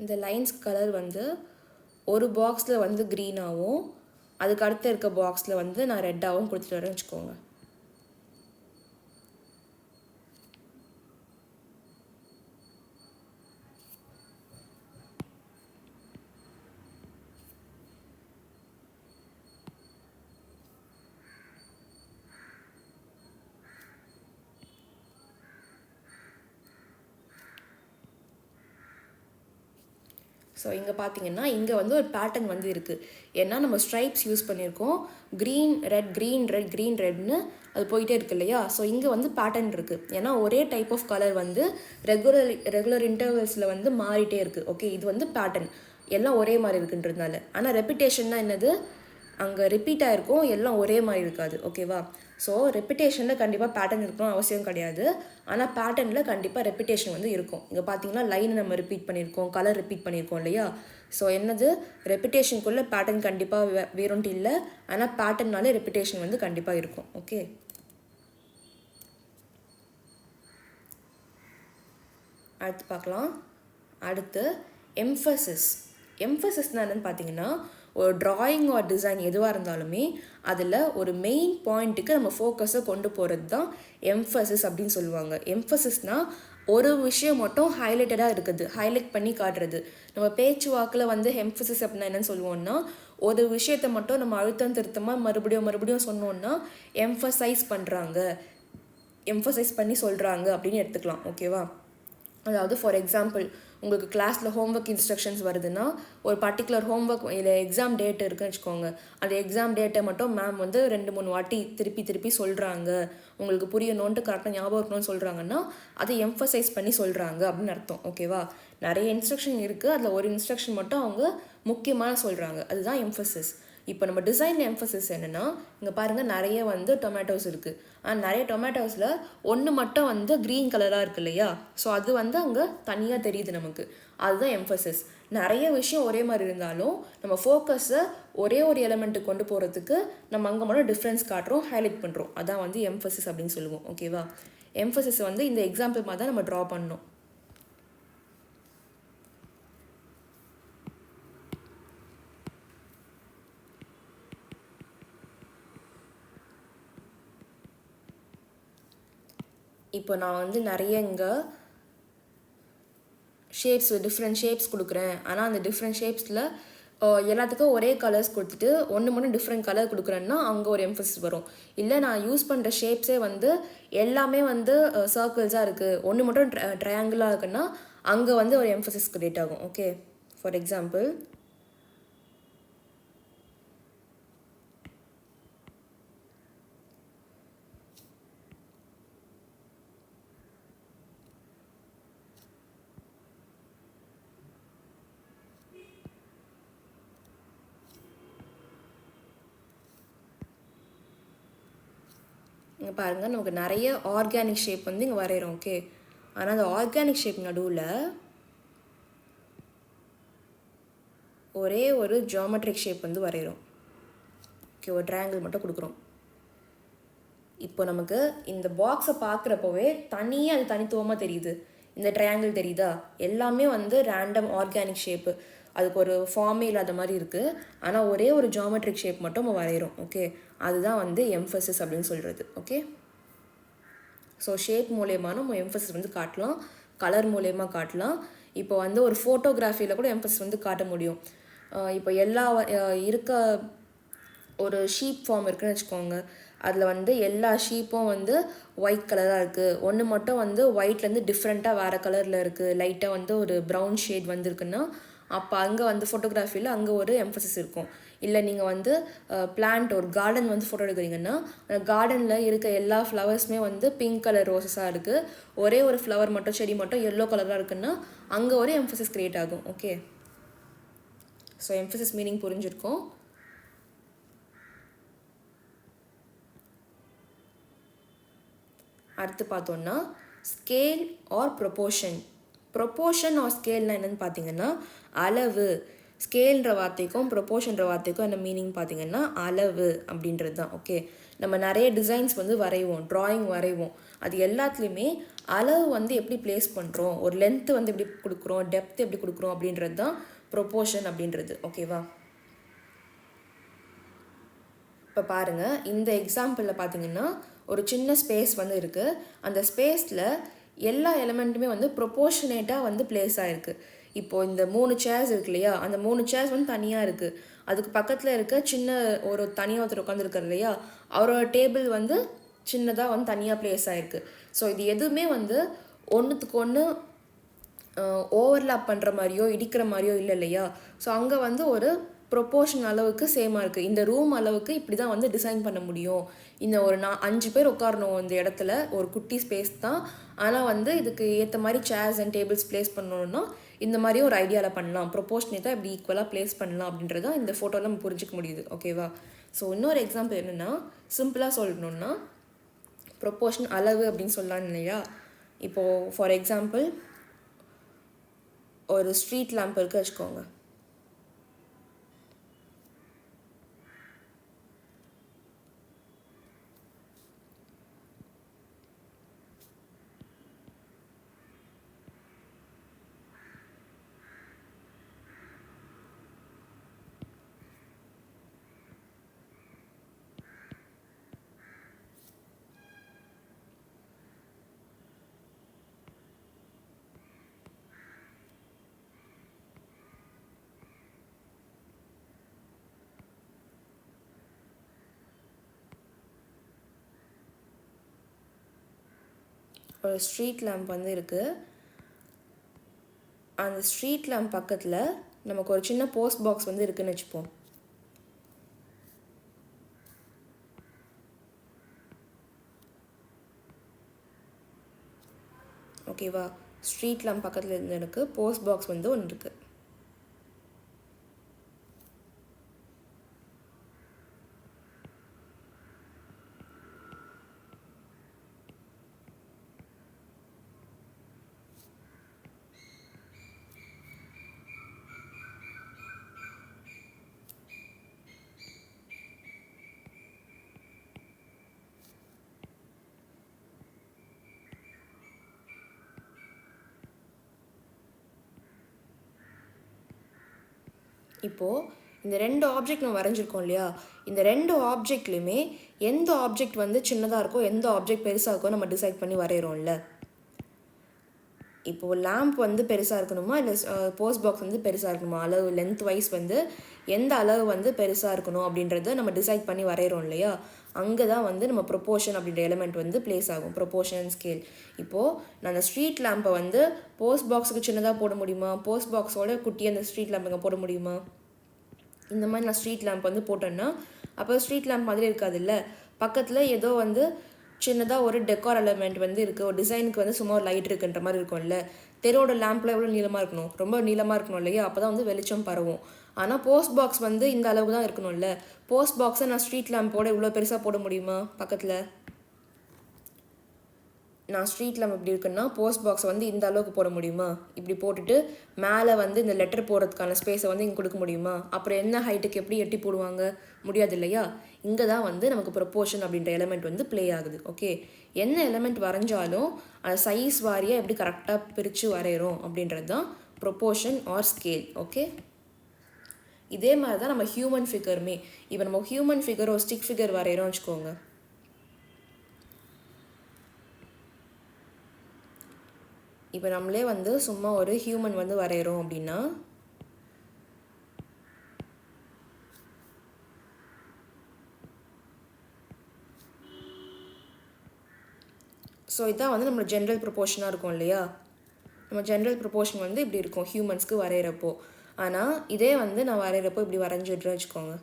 இந்த லைன்ஸ் கலர் வந்து ஒரு பாக்ஸில் வந்து க்ரீனாகவும் அதுக்கு அடுத்து இருக்க பாக்ஸில் வந்து நான் ரெட்டாகவும் கொடுத்துட்டு வரேன்னு வச்சுக்கோங்க. ஸோ ஸோ இங்கே பார்த்தீங்கன்னா இங்கே வந்து ஒரு பேட்டர்ன் வந்து இருக்குது. ஏன்னா நம்ம ஸ்ட்ரைப்ஸ் யூஸ் பண்ணியிருக்கோம். Green red green red green ரெட்னு அது போயிட்டே இருக்குது இல்லையா. ஸோ இங்கே வந்து பேட்டர்ன் இருக்குது. ஏன்னா ஒரே டைப் ஆஃப் கலர் வந்து ரெகுலர் இன்டர்வல்ஸில் வந்து மாறிட்டே இருக்குது. ஓகே, இது வந்து பேட்டர்ன் எல்லாம் ஒரே மாதிரி இருக்குன்றதுனால. ஆனால் ரெப்பிட்டேஷன்னா என்னது, அங்கே ரிப்பீட் ஆகிருக்கும், எல்லாம் ஒரே மாதிரி இருக்காது. ஓகேவா. ஸோ ரெப்பிட்டேஷனில் கண்டிப்பாக பேட்டர்ன் இருக்கணும் அவசியம் கிடையாது. ஆனால் பேட்டர்னில் கண்டிப்பாக ரெப்பிட்டேஷன் வந்து இருக்கும். இங்கே பார்த்தீங்கன்னா லைன் நம்ம ரிப்பீட் பண்ணியிருக்கோம், கலர் ரிப்பீட் பண்ணியிருக்கோம் இல்லையா. ஸோ என்னது, ரெப்பிட்டேஷனுக்குள்ளே பேட்டர்ன் கண்டிப்பாக வேறுன்ட்டு இல்லை. ஆனால் பேட்டர்னாலே ரெப்பிட்டேஷன் வந்து கண்டிப்பாக இருக்கும். ஓகே, அடுத்து பார்க்கலாம். அடுத்து எம்ஃபசிஸ். எம்ஃபசிஸ்னால் என்னென்னு பார்த்தீங்கன்னா, ஒரு ட்ராயிங் ஆர் டிசைன் எதுவாக இருந்தாலுமே அதில் ஒரு மெயின் பாயிண்ட்டுக்கு நம்ம ஃபோக்கஸை கொண்டு போகிறது தான் எம்ஃபசிஸ் அப்படின்னு சொல்லுவாங்க. எம்ஃபசிஸ்னால் ஒரு விஷயம் மட்டும் ஹைலைட்டடாக இருக்குது, ஹைலைட் பண்ணி காட்டுறது. நம்ம பேச்சு வாக்கில் வந்து எம்ஃபசிஸ் அப்படின்னா என்னென்னு சொல்லுவோம்னா, ஒரு விஷயத்தை மட்டும் நம்ம அழுத்தம் திருத்தமாக மறுபடியும் சொன்னோன்னா எம்ஃபசைஸ் பண்ணுறாங்க, எம்ஃபசைஸ் பண்ணி சொல்கிறாங்க அப்படின்னு எடுத்துக்கலாம். ஓகேவா. அதாவது ஃபார் எக்ஸாம்பிள், உங்களுக்கு கிளாஸில் ஹோம்ஒர்க் இன்ஸ்ட்ரக்ஷன்ஸ் வருதுன்னா, ஒரு பர்டிகுலர் ஹோம்ஒர்க் இல்லை எக்ஸாம் டேட் இருக்குன்னு வச்சுக்கோங்க. அந்த எக்ஸாம் டேட்டை மட்டும் மேம் வந்து 2-3 வாட்டி திருப்பி சொல்கிறாங்க, உங்களுக்கு புரியணுன்ட்டு கரெக்டாக ஞாபகம் இருக்கணும்னு சொல்கிறாங்கன்னா அதை எம்ஃபசைஸ் பண்ணி சொல்கிறாங்க அப்படின்னு அர்த்தம். ஓகேவா. நிறைய இன்ஸ்ட்ரக்ஷன் இருக்குது, அதில் ஒரு இன்ஸ்ட்ரக்ஷன் மட்டும் அவங்க முக்கியமான சொல்கிறாங்க, அதுதான் எம்ஃபசிஸ். இப்போ நம்ம டிசைனில் எம்ஃபசிஸ் என்னென்னா, இங்கே பாருங்கள் நிறைய வந்து டொமேட்டோஸ் இருக்குது. ஆனால் நிறைய டொமேட்டோஸில் ஒன்று மட்டும் வந்து க்ரீன் கலராக இருக்குது இல்லையா. ஸோ அது வந்து அங்கே தனியாக தெரியுது நமக்கு, அதுதான் எம்ஃபசிஸ். நிறைய விஷயம் ஒரே மாதிரி இருந்தாலும் நம்ம ஃபோக்கஸை ஒரே ஒரு எலிமெண்ட்டுக்கு கொண்டு போகிறதுக்கு நம்ம அங்கே மட்டும் டிஃப்ரென்ஸ் காட்டுறோம், ஹைலைட் பண்ணுறோம், அதான் வந்து எம்ஃபசிஸ் அப்படின்னு சொல்லுவோம். ஓகேவா. எம்ஃபசிஸ் வந்து இந்த எக்ஸாம்பிள் மாதிரி தான் நம்ம ட்ரா பண்ணணும். இப்போ நான் வந்து நிறைய இங்கே டிஃப்ரெண்ட் ஷேப்ஸ் கொடுக்குறேன். ஆனால் அந்த டிஃப்ரெண்ட் ஷேப்ஸில் எல்லாத்துக்கும் ஒரே கலர்ஸ் கொடுத்துட்டு ஒன்று மட்டும் டிஃப்ரெண்ட் கலர் கொடுக்குறேன்னா அங்கே ஒரு எம்ஃபசிஸ் வரும். இல்லை நான் யூஸ் பண்ணுற ஷேப்ஸே வந்து எல்லாமே வந்து சர்க்கிள்ஸாக இருக்குது, ஒன்று மட்டும் ட்ரையாங்கிளாக இருக்குன்னா அங்கே வந்து ஒரு எம்ஃபசிஸ் கிரியேட் ஆகும். ஓகே, ஃபார் எக்ஸாம்பிள் இங்கே பாருங்கள், நமக்கு நிறைய ஆர்கானிக் ஷேப் வந்து இங்கே வரைகிறோம். ஓகே, ஆனால் அந்த ஆர்கானிக் ஷேப் நடுவில் ஒரே ஒரு ஜியோமெட்ரிக் ஷேப் வந்து வரைகிறோம். ஓகே, ஒரு ட்ரையாங்கிள் மட்டும் கொடுக்குறோம். இப்போ நமக்கு இந்த பாக்ஸை பார்க்குறப்போவே தனியாக அது தனித்துவமாக தெரியுது. இந்த ட்ரையாங்கிள் தெரியுதா, எல்லாமே வந்து ரேண்டம் ஆர்கானிக் ஷேப்பு, அதுக்கு ஒரு ஃபார்மே இல்லாத மாதிரி இருக்குது. ஆனால் ஒரே ஒரு ஜியோமெட்ரிக் ஷேப் மட்டும் நம்ம வரைகிறோம். ஓகே, அதுதான் வந்து எம்ஃபசிஸ் அப்படின்னு சொல்கிறது. ஓகே, ஸோ ஷேப் மூலயமா நம்ம எம்ஃபசிஸ் வந்து காட்டலாம், கலர் மூலயமா காட்டலாம். இப்போ வந்து ஒரு ஃபோட்டோகிராஃபியில் கூட எம்ஃபசிஸ் வந்து காட்ட முடியும். இப்போ எல்லா இருக்க ஒரு ஷீப் ஃபார்ம் இருக்குன்னு வச்சுக்கோங்க, அதில் வந்து எல்லா ஷீப்பும் வந்து ஒயிட் கலராக இருக்குது, ஒன்று மட்டும் வந்து ஒயிட்லேருந்து டிஃப்ரெண்ட்டாக வேறு கலரில் இருக்குது, லைட்டாக வந்து ஒரு ப்ரௌன் ஷேட் வந்துருக்குன்னா அப்போ அங்கே வந்து ஃபோட்டோகிராஃபியில் அங்கே ஒரு எம்ஃபசிஸ் இருக்கும். இல்லை நீங்கள் வந்து பிளான்ட் ஒரு கார்டன் வந்து ஃபோட்டோ எடுக்கிறீங்கன்னா அந்த கார்டனில் இருக்க எல்லா ஃப்ளவர்ஸுமே வந்து பிங்க் கலர் ரோசஸாக இருக்குது, ஒரே ஒரு ஃப்ளவர் மட்டும் செடி மட்டும் எல்லோ கலராக இருக்குன்னா அங்கே ஒரு எம்ஃபசிஸ் க்ரியேட் ஆகும். ஓகே, ஸோ எம்ஃபசிஸ் மீனிங் புரிஞ்சிருக்கும். அடுத்து பார்த்தோன்னா scale or proportion. Proportion or ஸ்கேல்னால் என்னென்னு பார்த்தீங்கன்னா அளவு. ஸ்கேல்ன்ற வார்த்தைக்கும் ப்ரொப்போர்ஷன்ற வார்த்தைக்கும் என்ன மீனிங் பார்த்தீங்கன்னா அளவு அப்படின்றது தான். ஓகே, நம்ம நிறைய டிசைன்ஸ் வந்து வரைவோம், ட்ராயிங் வரைவோம், அது எல்லாத்துலேயுமே அளவு வந்து எப்படி ப்ளேஸ் பண்ணுறோம், ஒரு லென்த்து வந்து எப்படி கொடுக்குறோம், டெப்த் எப்படி கொடுக்குறோம் அப்படின்றது தான் ப்ரொப்போர்ஷன் அப்படின்றது. ஓகேவா. இப்போ பாருங்கள், இந்த எக்ஸாம்பிளில் பார்த்தீங்கன்னா ஒரு சின்ன ஸ்பேஸ் வந்து இருக்குது, அந்த ஸ்பேஸில் எல்லா எலிமெண்ட்டுமே வந்து ப்ரொப்போர்ஷனேட்டாக வந்து பிளேஸ் ஆகிருக்கு. இப்போது இந்த 3 சேர்ஸ் இருக்கு இல்லையா, அந்த 3 சேர்ஸ் வந்து தனியாக இருக்குது, அதுக்கு பக்கத்தில் இருக்க சின்ன ஒரு தனியாக ஒருத்தர் உட்காந்துருக்கார் இல்லையா, அவரோட டேபிள் வந்து சின்னதாக வந்து தனியாக பிளேஸ் ஆகிருக்கு. ஸோ இது எதுவுமே வந்து ஒன்றுத்துக்கு ஒன்று ஓவர்லாப் பண்ணுற மாதிரியோ இடிக்கிற மாதிரியோ இல்லை இல்லையா. ஸோ அங்கே வந்து ஒரு ப்ரொப்போர்ஷன் அளவுக்கு சேமாக இருக்குது. இந்த ரூம் அளவுக்கு இப்படி தான் வந்து டிசைன் பண்ண முடியும். இந்த ஒரு 5 பேர் உட்காரணும் இந்த இடத்துல, ஒரு குட்டி ஸ்பேஸ் தான். ஆனால் வந்து இதுக்கு ஏற்ற மாதிரி சேர்ஸ் அண்ட் டேபிள்ஸ் ப்ளேஸ் பண்ணணும்னா இந்த மாதிரி ஒரு ஐடியாவில் பண்ணலாம். ப்ரொப்போர்ஷனேட்டாக இப்படி ஈக்குவலாக ப்ளேஸ் பண்ணலாம் அப்படின்றத இந்த ஃபோட்டோவில் நம்ம புரிஞ்சிக்க முடியுது. ஓகேவா. ஸோ இன்னொரு எக்ஸாம்பிள் என்னென்னா, சிம்பிளாக சொல்லணுன்னா ப்ரொப்போர்ஷன் அளவு அப்படின்னு சொல்லலாம் இல்லையா. இப்போது ஃபார் எக்ஸாம்பிள் ஒரு ஸ்ட்ரீட் லேம்ப் இருக்குது வச்சுக்கோங்க. ஒரு ஸ்ட்ரீட் லேம்ப் வந்து இருக்குது. அந்த ஸ்ட்ரீட் லேம்ப் பக்கத்தில் நமக்கு ஒரு சின்ன போஸ்ட் பாக்ஸ் வந்து இருக்குதுன்னு வச்சுப்போம். ஓகேவா. ஸ்ட்ரீட் லேம்ப் பக்கத்தில் இருந்து எனக்கு போஸ்ட் பாக்ஸ் வந்து ஒன்று இருக்குது. இப்போது இந்த 2 ஆப்ஜெக்ட் நம்ம வரைஞ்சிருக்கோம் இல்லையா. இந்த 2 ஆப்ஜெக்ட்லையுமே எந்த ஆப்ஜெக்ட் வந்து சின்னதாக இருக்கோ எந்த ஆப்ஜெக்ட் பெருசாக இருக்கோ நம்ம டிசைட் பண்ணி வரைகிறோம்ல. இப்போது லேம்ப் வந்து பெருசாக இருக்கணுமா இல்லை போஸ்ட் பாக்ஸ் வந்து பெருசாக இருக்கணுமா, அளவு லென்த் வைஸ் வந்து எந்த அளவு வந்து பெருசாக இருக்கணும் அப்படின்றத நம்ம டிசைட் பண்ணி வரைகிறோம் இல்லையா. அங்கே தான் வந்து நம்ம ப்ரொப்போர்ஷன் அப்படின்ற எலிமெண்ட் வந்து பிளேஸ் ஆகும். Proportion scale. இப்போது நான் அந்த ஸ்ட்ரீட் லேம்பை வந்து போஸ்ட் பாக்ஸுக்கு சின்னதாக போட முடியுமா, போஸ்ட் பாக்ஸோட குட்டி அந்த ஸ்ட்ரீட் லேம்புங்க போட முடியுமா. இந்த மாதிரி நான் ஸ்ட்ரீட் லேம்ப் வந்து போட்டேன்னா அப்போ ஸ்ட்ரீட் லேம்ப் மாதிரி இருக்காது இல்லை. பக்கத்தில் ஏதோ வந்து சின்னதாக ஒரு டெக்கார் எலிமெண்ட் வந்து இருக்குது. ஒரு டிசைனுக்கு வந்து சும்மா ஒரு லைட் இருக்குன்ற மாதிரி இருக்கும்ல. தெருவோட லேம்பில் எவ்வளோ நீளமாக இருக்கணும், ரொம்ப நீளமாக இருக்கணும் இல்லையா. அப்போ தான் வந்து வெளிச்சம் பரவும். ஆனால் போஸ்ட் பாக்ஸ் வந்து இந்த அளவுக்கு தான் இருக்கணும்ல. போஸ்ட் பாக்ஸை நான் ஸ்ட்ரீட் லேம்போட இவ்வளோ பெருசாக போட முடியுமா பக்கத்தில். நான் ஸ்ட்ரீட் லேம்ப் எப்படி இருக்குன்னா போஸ்ட் பாக்ஸை வந்து இந்த அளவுக்கு போட முடியுமா. இப்படி போட்டுட்டு மேலே வந்து இந்த லெட்டர் போடுறதுக்கான ஸ்பேஸை வந்து இங்கே கொடுக்க முடியுமா. அப்புறம் என்ன ஹைட்டுக்கு எப்படி எட்டி போடுவாங்க, முடியாது இல்லையா. இங்கே தான் வந்து நமக்கு ப்ரொப்போர்ஷன் அப்படின்ற எலிமெண்ட் வந்து ப்ளே ஆகுது. ஓகே. என்ன எலிமெண்ட் வரைஞ்சாலும் அந்த சைஸ் வாரியாக எப்படி கரெக்டாக பிரித்து வரைகிறோம் அப்படின்றது தான் ப்ரொப்போர்ஷன் ஆர் ஸ்கேல். ஓகே. இதே மாதிரி தான் நம்ம ஹியூமன் ஃபிகருமே. இப்போ நம்ம ஹியூமன் ஃபிகர் ஒரு ஸ்டிக் ஃபிகர் வரைகிறோம் வச்சுக்கோங்க. இப்போ நம்மளே வந்து சும்மா ஒரு ஹியூமன் வந்து வரைகிறோம் அப்படின்னா ஸோ இதான் வந்து நம்ம ஜென்ரல் ப்ரொப்போர்ஷனாக இருக்கும் இல்லையா. நம்ம ஜென்ரல் ப்ரொப்போர்ஷன் வந்து இப்படி இருக்கும் ஹியூமன்ஸ்க்கு வரைகிறப்போ. ஆனால் இதே வந்து நான் வரைகிறப்போ இப்படி வரைஞ்சிட்றேன் வச்சுக்கோங்க.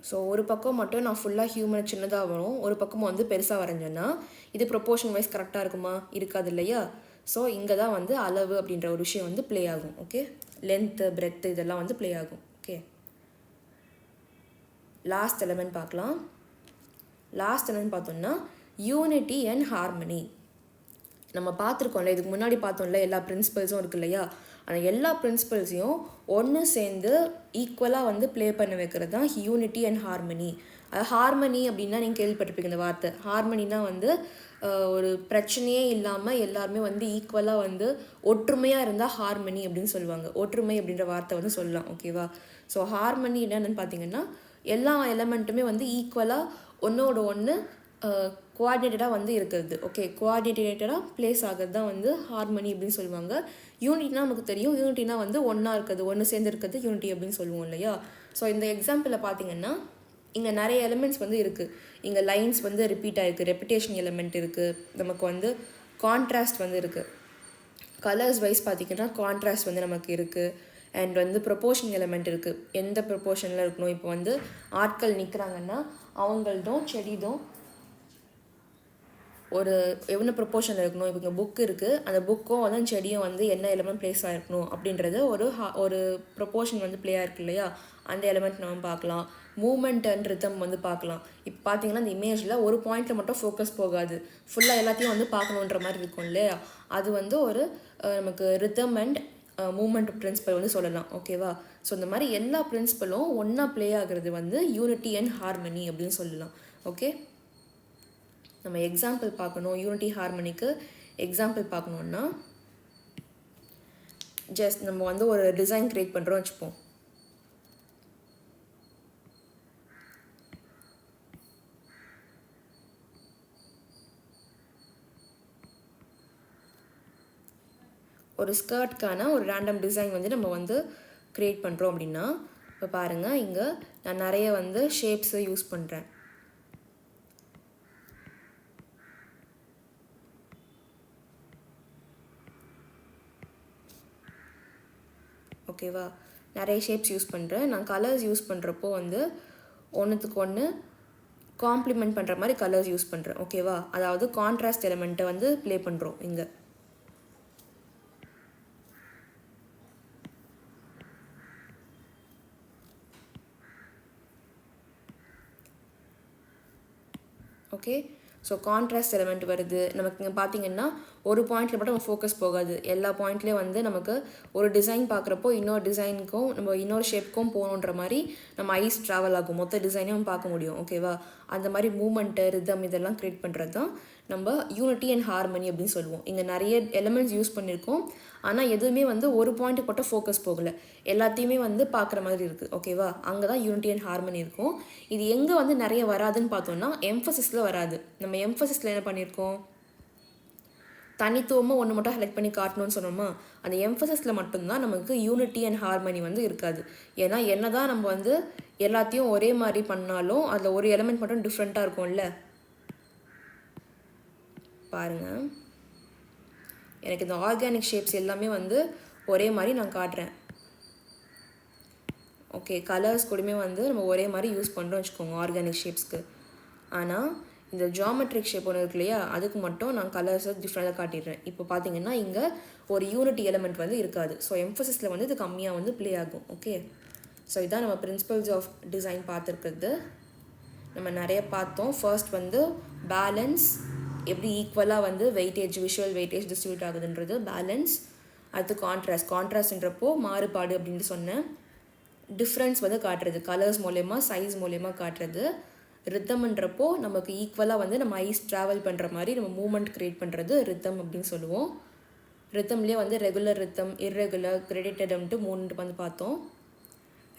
ஸோ ஒரு பக்கம் மட்டும் நான் ஃபுல்லாக ஹியூமன் சின்னதாக வரும், ஒரு பக்கம் வந்து பெருசாக வரைஞ்சேன்னா இது ப்ரொப்போர்ஷன் வைஸ் கரெக்டாக இருக்குமா, இருக்காது இல்லையா. ஸோ இங்கே தான் வந்து அளவு அப்படின்ற ஒரு விஷயம் வந்து ப்ளே ஆகும். ஓகே. லென்த்து பிரெத்து இதெல்லாம் வந்து ப்ளே ஆகும். ஓகே. லாஸ்ட் எலிமெண்ட் பார்க்கலாம். லாஸ்ட் எலிமெண்ட் பார்த்தோம்னா யூனிட்டி அண்ட் ஹார்மனி. நம்ம பார்த்துருக்கோம்ல, இதுக்கு முன்னாடி பார்த்தோம்ல எல்லா பிரின்சிபல்ஸும் இருக்கு இல்லையா. ஆனால் எல்லா பிரின்சிபல்ஸையும் ஒன்று சேர்ந்து ஈக்குவலாக வந்து ப்ளே பண்ண வைக்கிறது தான் யூனிட்டி அண்ட் ஹார்மனி. அது ஹார்மனி அப்படின்னா நீங்கள் கேள்விப்பட்டிருப்பீங்க இந்த வார்த்தை. ஹார்மனினா வந்து ஒரு பிரச்சனையே இல்லாமல் எல்லாருமே வந்து ஈக்குவலாக வந்து ஒற்றுமையாக இருந்தால் ஹார்மனி அப்படின்னு சொல்லுவாங்க. ஒற்றுமை அப்படின்ற வார்த்தை வந்து சொல்லலாம். ஓகேவா. ஸோ ஹார்மனி என்னென்னு பார்த்தீங்கன்னா எல்லா எலமெண்ட்டுமே வந்து ஈக்குவலாக ஒன்றோட ஒன்று கோஆர்டினேட்டடாக வந்து இருக்கிறது. ஓகே, கோஆர்டினேட்டடாக ப்ளேஸ் ஆகிறது தான் வந்து ஹார்மனி அப்படின்னு சொல்லுவாங்க. யூனிட்டினா நமக்கு தெரியும், யூனிட்டினா வந்து ஒன்றா இருக்கிறது, ஒன்று சேர்ந்து இருக்கிறது யூனிட்டி அப்படின்னு சொல்லுவோம் இல்லையா. ஸோ இந்த எக்ஸாம்பிளில் பார்த்தீங்கன்னா இங்கே நிறைய எலிமெண்ட்ஸ் வந்து இருக்குது. இங்கே லைன்ஸ் வந்து ரிப்பீட் ஆகிருக்கு, ரெப்பிட்டேஷன் எலிமெண்ட் இருக்குது, நமக்கு வந்து கான்ட்ராஸ்ட் வந்து இருக்குது. கலர்ஸ் வைஸ் பார்த்திங்கன்னா கான்ட்ராஸ்ட் வந்து நமக்கு இருக்குது. அண்ட் வந்து ப்ரொப்போர்ஷன் எலிமெண்ட் இருக்குது, எந்த ப்ரொப்போர்ஷனில் இருக்கணும். இப்போ வந்து ஆட்கள் நிற்கிறாங்கன்னா அவங்களதும் செடிதும் ஒரு எவ்வளோ ப்ரொப்போர்ஷனில் இருக்கணும். இப்போ இங்கே புக் இருக்குது, அந்த புக்கும் வந்து செடியும் வந்து என்ன எலிமெண்ட் ப்ளேஸ் ஆகிருக்கணும் அப்படின்றது ஒரு ப்ரொப்போர்ஷன் வந்து ப்ளே ஆகிருக்கு இல்லையா. அந்த எலிமெண்ட் நம்ம பார்க்கலாம். மூமெண்ட் அண்ட் ரிதம் வந்து பார்க்கலாம். இப்போ பார்த்தீங்கன்னா இந்த இமேஜில் ஒரு பாயிண்ட்டில் மட்டும் ஃபோக்கஸ் போகாது, ஃபுல்லாக எல்லாத்தையும் வந்து பார்க்கணுன்ற மாதிரி இருக்கும் இல்லையா. அது வந்து ஒரு நமக்கு ரிதம் அண்ட் மூமெண்ட் பிரின்சிபல் வந்து சொல்லலாம். ஓகேவா. ஸோ இந்த மாதிரி எல்லா பிரின்சிபலும் ஒன்றா ப்ளே ஆகிறது வந்து யூனிட்டி அண்ட் ஹார்மனி அப்படின்னு சொல்லலாம். ஓகே, நம்ம எக்ஸாம்பிள் பார்க்கணும். யூனிட்டி ஹார்மனிக்கு எக்ஸாம்பிள் பார்க்கணுன்னா ஜஸ்ட் நம்ம வந்து ஒரு டிசைன் க்ரியேட் பண்ணுறோம் வச்சுப்போம். ஒரு ஸ்கர்ட்கான ஒரு ரேண்டம் டிசைன் வந்து நம்ம வந்து க்ரியேட் பண்ணுறோம் அப்படின்னா, இப்போ பாருங்கள் இங்கே நான் நிறைய வந்து ஷேப்ஸை யூஸ் பண்ணுறேன். ஓகேவா, நிறைய ஷேப்ஸ் யூஸ் பண்ணுறேன். நான் கலர்ஸ் யூஸ் பண்ணுறப்போ வந்து ஒன்றுத்துக்கு ஒன்று காம்ப்ளிமெண்ட் பண்ணுற மாதிரி கலர்ஸ் யூஸ் பண்ணுறேன். ஓகேவா, அதாவது கான்ட்ராஸ்ட் எலிமெண்ட்டை வந்து ப்ளே பண்ணுறோம் இங்கே. ஓகே, ஸோ கான்ட்ராஸ்ட் எலிமெண்ட் வருது நமக்கு. இங்கே பார்த்தீங்கன்னா ஒரு பாயிண்ட்டில் மட்டும் நம்ம ஃபோக்கஸ் போகாது, எல்லா பாயிண்ட்லேயும் வந்து நமக்கு ஒரு டிசைன் பார்க்குறப்போ இன்னொரு டிசைனுக்கும் நம்ம இன்னொரு ஷேப்புக்கும் போகணுன்ற மாதிரி நம்ம ஐஸ் ட்ராவல் ஆகும், மொத்த டிசைனையும் பார்க்க முடியும். ஓகேவா, அந்த மாதிரி மூமெண்ட்டு ரிதம் இதெல்லாம் க்ரியேட் பண்ணுறது தான் நம்ம யூனிட்டி அண்ட் ஹார்மனி அப்படின்னு சொல்லுவோம். இங்கே நிறைய எலிமெண்ட்ஸ் யூஸ் பண்ணியிருக்கோம், ஆனால் எதுவுமே வந்து ஒரு பாயிண்ட்டுக்கு மட்டும் ஃபோக்கஸ் போகலை, எல்லாத்தையுமே வந்து பார்க்குற மாதிரி இருக்குது. ஓகேவா, அங்கே தான் யூனிட்டி அண்ட் ஹார்மனி இருக்கும். இது எங்கே வந்து நிறைய வராதுன்னு பார்த்தோம்னா எம்ஃபசிஸில் வராது. நம்ம எம்ஃபசிஸில் என்ன பண்ணியிருக்கோம், தனித்துவமாக ஒன்று மட்டும் செலக்ட் பண்ணி காட்டணும்னு சொன்னோமா, அந்த எம்ஃபசிஸில் மட்டும்தான் நமக்கு யூனிட்டி அண்ட் ஹார்மனி வந்து இருக்காது. ஏன்னா என்ன தான் நம்ம வந்து எல்லாத்தையும் ஒரே மாதிரி பண்ணாலும் அதில் ஒரு எலிமெண்ட் மட்டும் டிஃப்ரெண்ட்டாக இருக்கும்ல. பாருங்கள், எனக்கு இந்த ஆர்கானிக் ஷேப்ஸ் எல்லாமே வந்து ஒரே மாதிரி நான் காட்டுறேன். ஓகே, கலர்ஸ் கூடமே வந்து நம்ம ஒரே மாதிரி யூஸ் பண்ணுறோம் வச்சுக்கோங்க ஆர்கானிக் ஷேப்ஸ்க்கு. ஆனால் இந்த ஜியாமெட்ரிக் ஷேப் ஒன்று இருக்கு இல்லையா, அதுக்கு மட்டும் நான் கலர்ஸை டிஃப்ரெண்ட்டாக காட்டிடுறேன். இப்போ பார்த்தீங்கன்னா இங்கே ஒரு யூனிட்டி எலிமெண்ட் வந்து இருக்காது. ஸோ எம்ஃபசிஸில் வந்து இது கம்மியாக வந்து ப்ளே ஆகும். ஓகே, ஸோ இதான் நம்ம பிரின்சிபல்ஸ் ஆஃப் டிசைன் பார்த்துருக்குறது. நம்ம நிறைய பார்த்தோம். ஃபர்ஸ்ட் வந்து பேலன்ஸ், எப்படி ஈக்குவலாக வந்து வெயிட்டேஜ், விஷுவல் வெயிட்டேஜ் டிஸ்ட்ரிபியூட் ஆகுதுன்றது பேலன்ஸ். அடுத்து கான்ட்ராஸ்ட்ன்றப்போ மாறுபாடு அப்படின்னு சொன்னேன். டிஃப்ரென்ஸ் வந்து காட்டுறது கலர்ஸ் மூலயமா, சைஸ் மூலயமா காட்டுறது. ரித்தம்ன்றப்போ நமக்கு ஈக்குவலாக வந்து நம்ம ஐஸ் ட்ராவல் பண்ணுற மாதிரி நம்ம மூமெண்ட் க்ரியேட் பண்ணுறது ரித்தம் அப்படின்னு சொல்லுவோம். ரித்தம்லேயே வந்து ரெகுலர் ரித்தம், இர்ரெகுலர், கிரெடிட்டடம்ட்டு 3 வந்து பார்த்தோம்.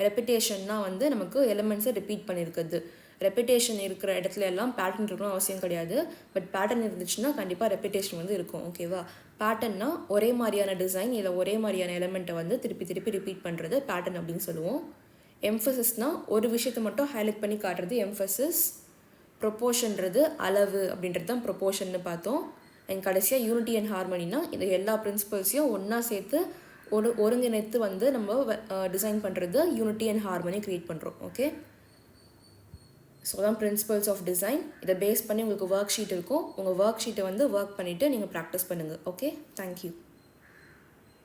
ரெப்பிட்டேஷன்னா வந்து நமக்கு எலிமெண்ட்ஸை ரிப்பீட் பண்ணியிருக்குது. ரெப்பிட்டேஷன் இருக்கிற இடத்துல எல்லாம் பேட்டர்ன் இருக்கணும் அவசியம் கிடையாது, பட் பேட்டர்ன் இருந்துச்சுன்னா கண்டிப்பாக ரெப்பிட்டேஷன் வந்து இருக்கும். ஓகேவா, பேட்டர்னா ஒரே மாதிரியான டிசைன் இல்லை ஒரே மாதிரியான எலிமெண்ட்டை வந்து திருப்பி திருப்பி ரிப்பீட் பண்ணுறது பேட்டர்ன் அப்படின்னு சொல்லுவோம். எம்ஃபசிஸ்னால் ஒரு விஷயத்தை மட்டும் ஹைலைட் பண்ணி காட்டுறது எம்ஃபசிஸ். ப்ரொப்போர்ஷன்றது அளவு அப்படின்றது தான் ப்ரொப்போர்ஷன்னு பார்த்தோம். அண்ட் கடைசியாக யூனிட்டி அண்ட் ஹார்மனினா இந்த எல்லா பிரின்சிபல்ஸையும் ஒன்றா சேர்த்து ஒருங்கிணைத்து வந்து நம்ம டிசைன் பண்ணுறது யூனிட்டி அண்ட் ஹார்மனி க்ரியேட் பண்ணுறோம். ஓகே, ஸோ தான் பிரின்சிபல்ஸ் ஆஃப் டிசைன். இதை பேஸ் பண்ணி உங்களுக்கு ஒர்க் ஷீட் இருக்கும். உங்கள் ஒர்க் ஷீட்டை வந்து ஒர்க் பண்ணிவிட்டு நீங்கள் ப்ராக்டிஸ் பண்ணுங்கள். Okay, thank you.